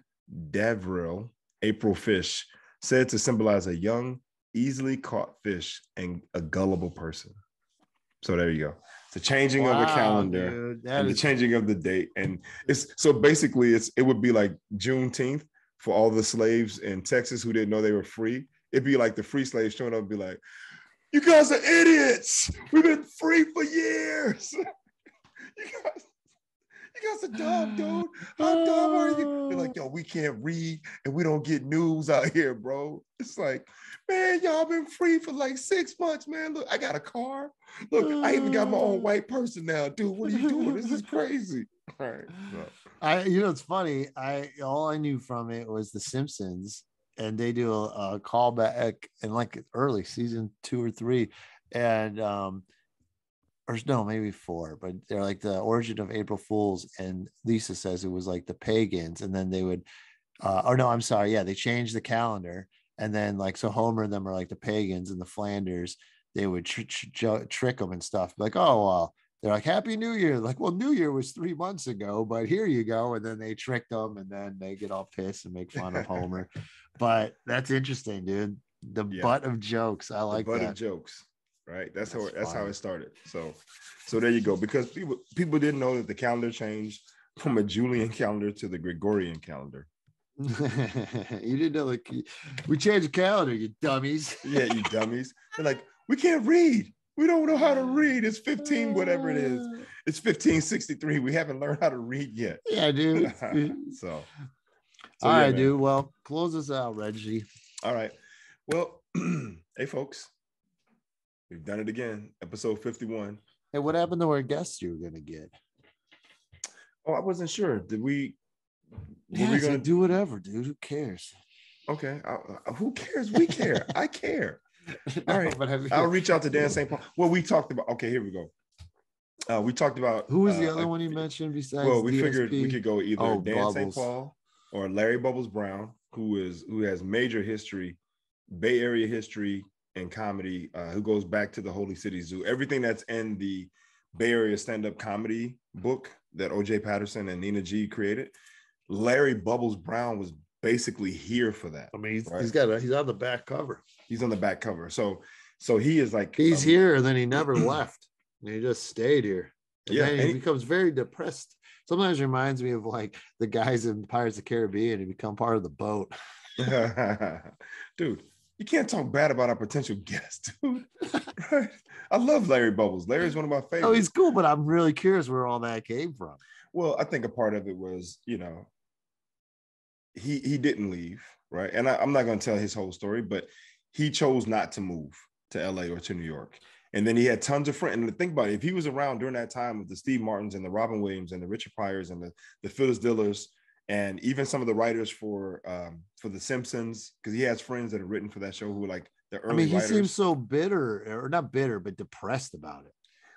d'avril, April fish, said to symbolize a young, easily caught fish and a gullible person. So there you go. The changing of the calendar, dude, and the changing of the date. And it's so basically it would be like Juneteenth for all the slaves in Texas who didn't know they were free. It'd be like the free slaves showing up and be like, "You guys are idiots. We've been free for years. You guys are dumb, dude. How dumb are you?" They're like, "Yo, we can't read and we don't get news out here, bro." It's like, man, y'all been free for like 6 months, man. Look, I got a car. Look, I even got my own white person now, dude. What are you doing? This is crazy. All right. So. It's funny. All I knew from it was The Simpsons. And they do a callback in like early season 2 or 3, and or no, maybe 4, but they're like the origin of April Fools. And Lisa says it was like the pagans, and then they would, they changed the calendar, and then like so Homer and them are like the pagans, and the Flanders they would trick them and stuff, like, oh well, They're like, Happy New Year. Like, well, New Year was 3 months ago, but here you go. And then they trick them, and then they get all pissed and make fun of Homer. But that's interesting, dude. The Yeah. butt of jokes. I The like butt that. of jokes, right? That's how funny. it started. So there you go. Because people didn't know that the calendar changed from a Julian calendar to the Gregorian calendar. You didn't know, like, we changed the calendar, you dummies. Yeah, you dummies. They're like, we can't read. We don't know how to read. It's 15, whatever it is. It's 1563. We haven't learned how to read yet. Yeah, dude. So All yeah, right, man. dude. Well, close us out, Reggie. All right. Well, hey, folks, we've done it again. Episode 51. Hey, what happened to our guests you were going to get? Oh, I wasn't sure. Did we? Yeah, we gonna do whatever, dude. Who cares? Okay. Who cares? We care. I care. All right. But I'll reach out to Dan St. Paul. Well, we talked about. Okay, here we go. We talked about. Who was the other one you mentioned besides? Well, we DSP? figured we could go either Dan St. Bubbles. Paul or Larry Bubbles Brown, who has major history, Bay Area history and comedy, who goes back to the Holy City Zoo. Everything that's in the Bay Area stand-up comedy book that O.J. Patterson and Nina G created. Larry Bubbles Brown was basically here for that. I mean, he's right? he's on the back cover. He's on the back cover. So he is like he's here, and then he never left. And he just stayed here. And then he becomes very depressed. Sometimes reminds me of like the guys in Pirates of the Caribbean who become part of the boat. Dude, you can't talk bad about our potential guest, dude. Right? I love Larry Bubbles. Larry's one of my favorites. Oh, he's cool, but I'm really curious where all that came from. Well, I think a part of it was, he didn't leave, right? And I'm not going to tell his whole story, but he chose not to move to LA or to New York. And then he had tons of friends. And think about it, if he was around during that time with the Steve Martins and the Robin Williams and the Richard Pryors and the Phyllis Dillers and even some of the writers for The Simpsons, because he has friends that have written for that show who were like the early writers. He seems so bitter, or not bitter, but depressed about it.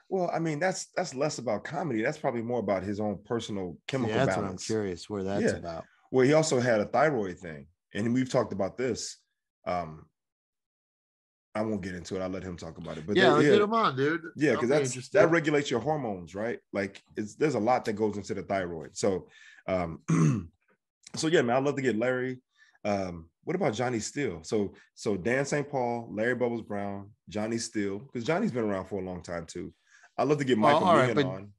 Well, I mean, that's less about comedy. That's probably more about his own personal chemical balance. What I'm curious where that's about. Well, he also had a thyroid thing, and we've talked about this. I won't get into it. I'll let him talk about it. But let's get him on, dude. Yeah, because that regulates your hormones, right? Like there's a lot that goes into the thyroid. So, so yeah, man, I'd love to get Larry. What about Johnny Steele? So Dan St. Paul, Larry Bubbles Brown, Johnny Steele, because Johnny's been around for a long time too. I'd love to get Michael Meehan on.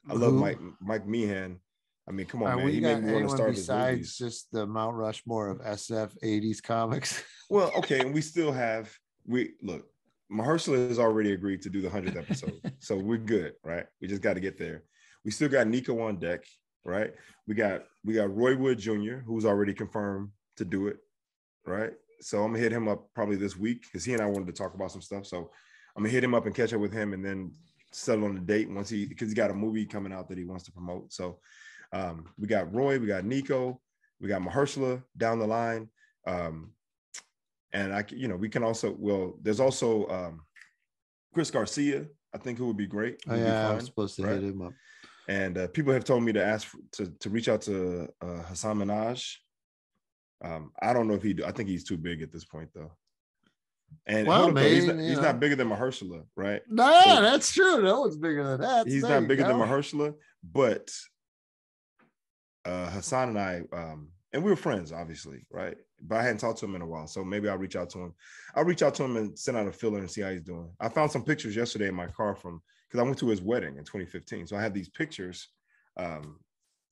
I love Mike Meehan. I mean, come on, man. He made me want to start besides just the Mount Rushmore of SF 80s comics. Well, okay, and we still have Mahershala has already agreed to do the 100th episode, so we're good, right? We just got to get there. We still got Nico on deck, right? We got Roy Wood Jr., who's already confirmed to do it, right? So I'm gonna hit him up probably this week because he and I wanted to talk about some stuff. So I'm gonna hit him up and catch up with him, and then settle on the date because he got a movie coming out that he wants to promote. So we got Roy, we got Nico, we got Mahershala down the line. And we can also, there's also Chris Garcia, I think, who would be great. I'm supposed to hit him up. And people have told me to ask to reach out to Hassan Minaj. I don't know if I think he's too big at this point, though. And he's not bigger than Mahershala, right? No, that's true. No one's bigger than that. He's not bigger than Mahershala, but Hassan and I, and we were friends, obviously, right? But I hadn't talked to him in a while, so maybe I'll reach out to him. I'll reach out to him and send out a filler and see how he's doing. I found some pictures yesterday in my car because I went to his wedding in 2015, so I have these pictures of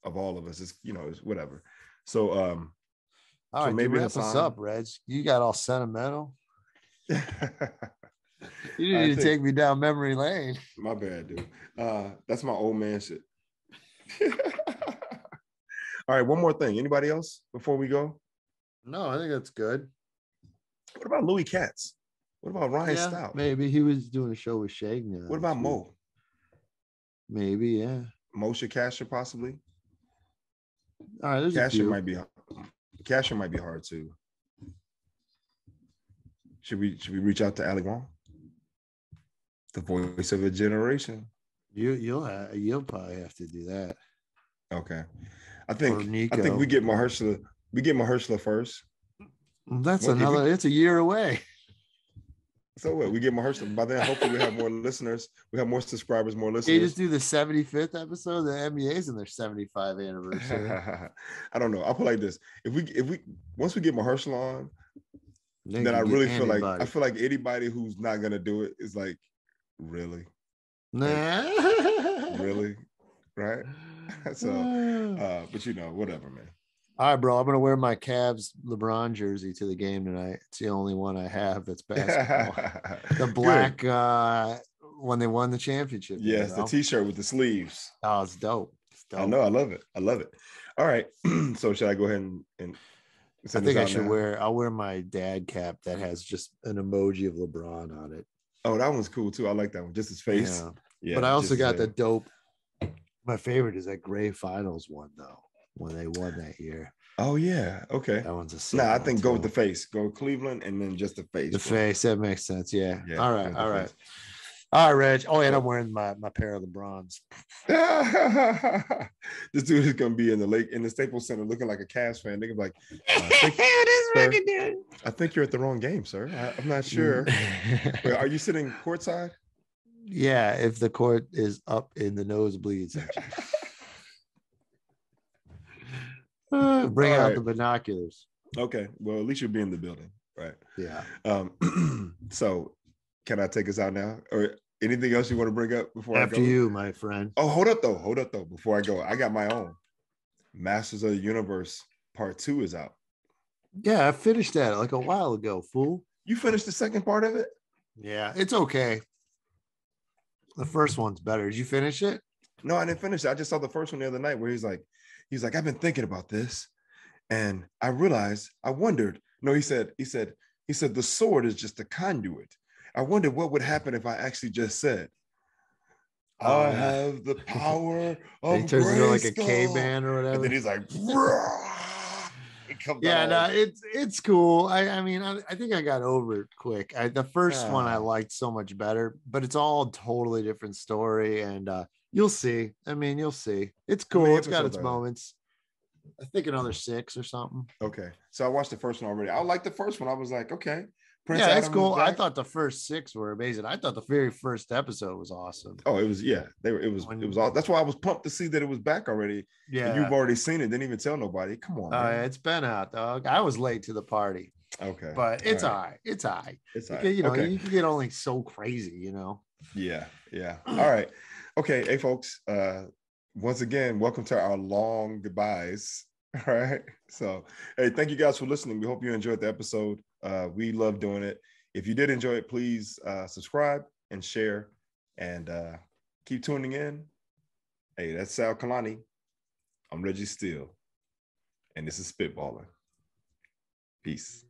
all of us. It's whatever. So, all right, maybe wrap us up, Reg. You got all sentimental. You need to take me down memory lane. My bad, dude. That's my old man shit. All right, one more thing. Anybody else before we go? No, I think that's good. What about Louis Katz? What about Ryan Stout? Maybe he was doing a show with Shag now. What about Mo? Maybe, yeah. Moshe Kasher, possibly. All right, Kasher might be hard too. Should we reach out to Ali Wong, the voice of a generation? You'll probably have to do that. Okay, I think we get Mahershala. We get Mahershala first. That's a year away. So what? We get Mahershala. By then, hopefully, we have more listeners. We have more subscribers, more They listeners. just do the 75th episode. The NBA's in their 75 anniversary. I don't know. I'll put it like this: if we once we get Mahershala on, They then I can get really feel like anybody. anybody who's not gonna do it is like, really, Nah. really, right? So, but whatever, man. All right, bro. I'm gonna wear my Cavs LeBron jersey to the game tonight. It's the only one I have that's basketball. The black when they won the championship. Yes, the T-shirt with the sleeves. Oh, it's dope. It's dope. I know. I love it. All right. So should I go ahead and I think I should I'll wear my dad cap that has just an emoji of LeBron on it. Oh, that one's cool too. I like that one. Just his face. Yeah. But I also got the dope. My favorite is that Gray Finals one though, when they won that year. Oh yeah. Okay. That one's a sick I one, think too. go with the face. Go Cleveland and then just the face. The face. That makes sense. Yeah. All right. Face. All right, Reg. Oh, and I'm wearing my pair of LeBrons. This dude is gonna be in the Staples Center looking like a Cavs fan. They're gonna be like, I think you're at the wrong game, sir. I'm not sure. Wait, are you sitting courtside? Yeah, if the court is up in the nosebleeds. Bring out the binoculars. Okay. Well, at least you'll be in the building, right? Yeah. So can I take us out now? Or anything else you want to bring up before I go? After you, my friend. Oh, hold up though. Before I go, I got my own. Masters of the Universe Part 2 is out. Yeah, I finished that like a while ago, fool. You finished the second part of it? Yeah, it's okay. The first one's better. Did you finish it? No, I didn't finish it. I just saw the first one the other night where he's like, I've been thinking about this, and I wondered. No, he said, the sword is just a conduit. I wondered what would happen if I actually just said, I have the power of he turns into like a Grayskull. caveman or whatever. And then he's like, it's cool. I mean, I think I got over it quick. The first one I liked so much better, but it's all a totally different story, and you'll see. You'll see. It's cool. It's got its moments. I think another 6 or something. Okay, so I watched the first one already. I liked the first one. I was like, okay. Prince it's Adam cool. I thought the first 6 were amazing. I thought the very first episode was awesome. Oh, it was. Yeah, it was all. That's why I was pumped to see that it was back already. Yeah, and you've already seen it. Didn't even tell nobody. Come on. Yeah, it's been out, dog. I was late to the party. Okay, but it's all right. It's all right. It's all right. You can get only so crazy, Yeah. All right. Okay. Hey, folks. Once again, welcome to our long goodbyes. All right. So, hey, thank you guys for listening. We hope you enjoyed the episode. We love doing it. If you did enjoy it, please subscribe and share, and keep tuning in. Hey, that's Sal Kalani. I'm Reggie Steele, and this is Spitballin. Peace.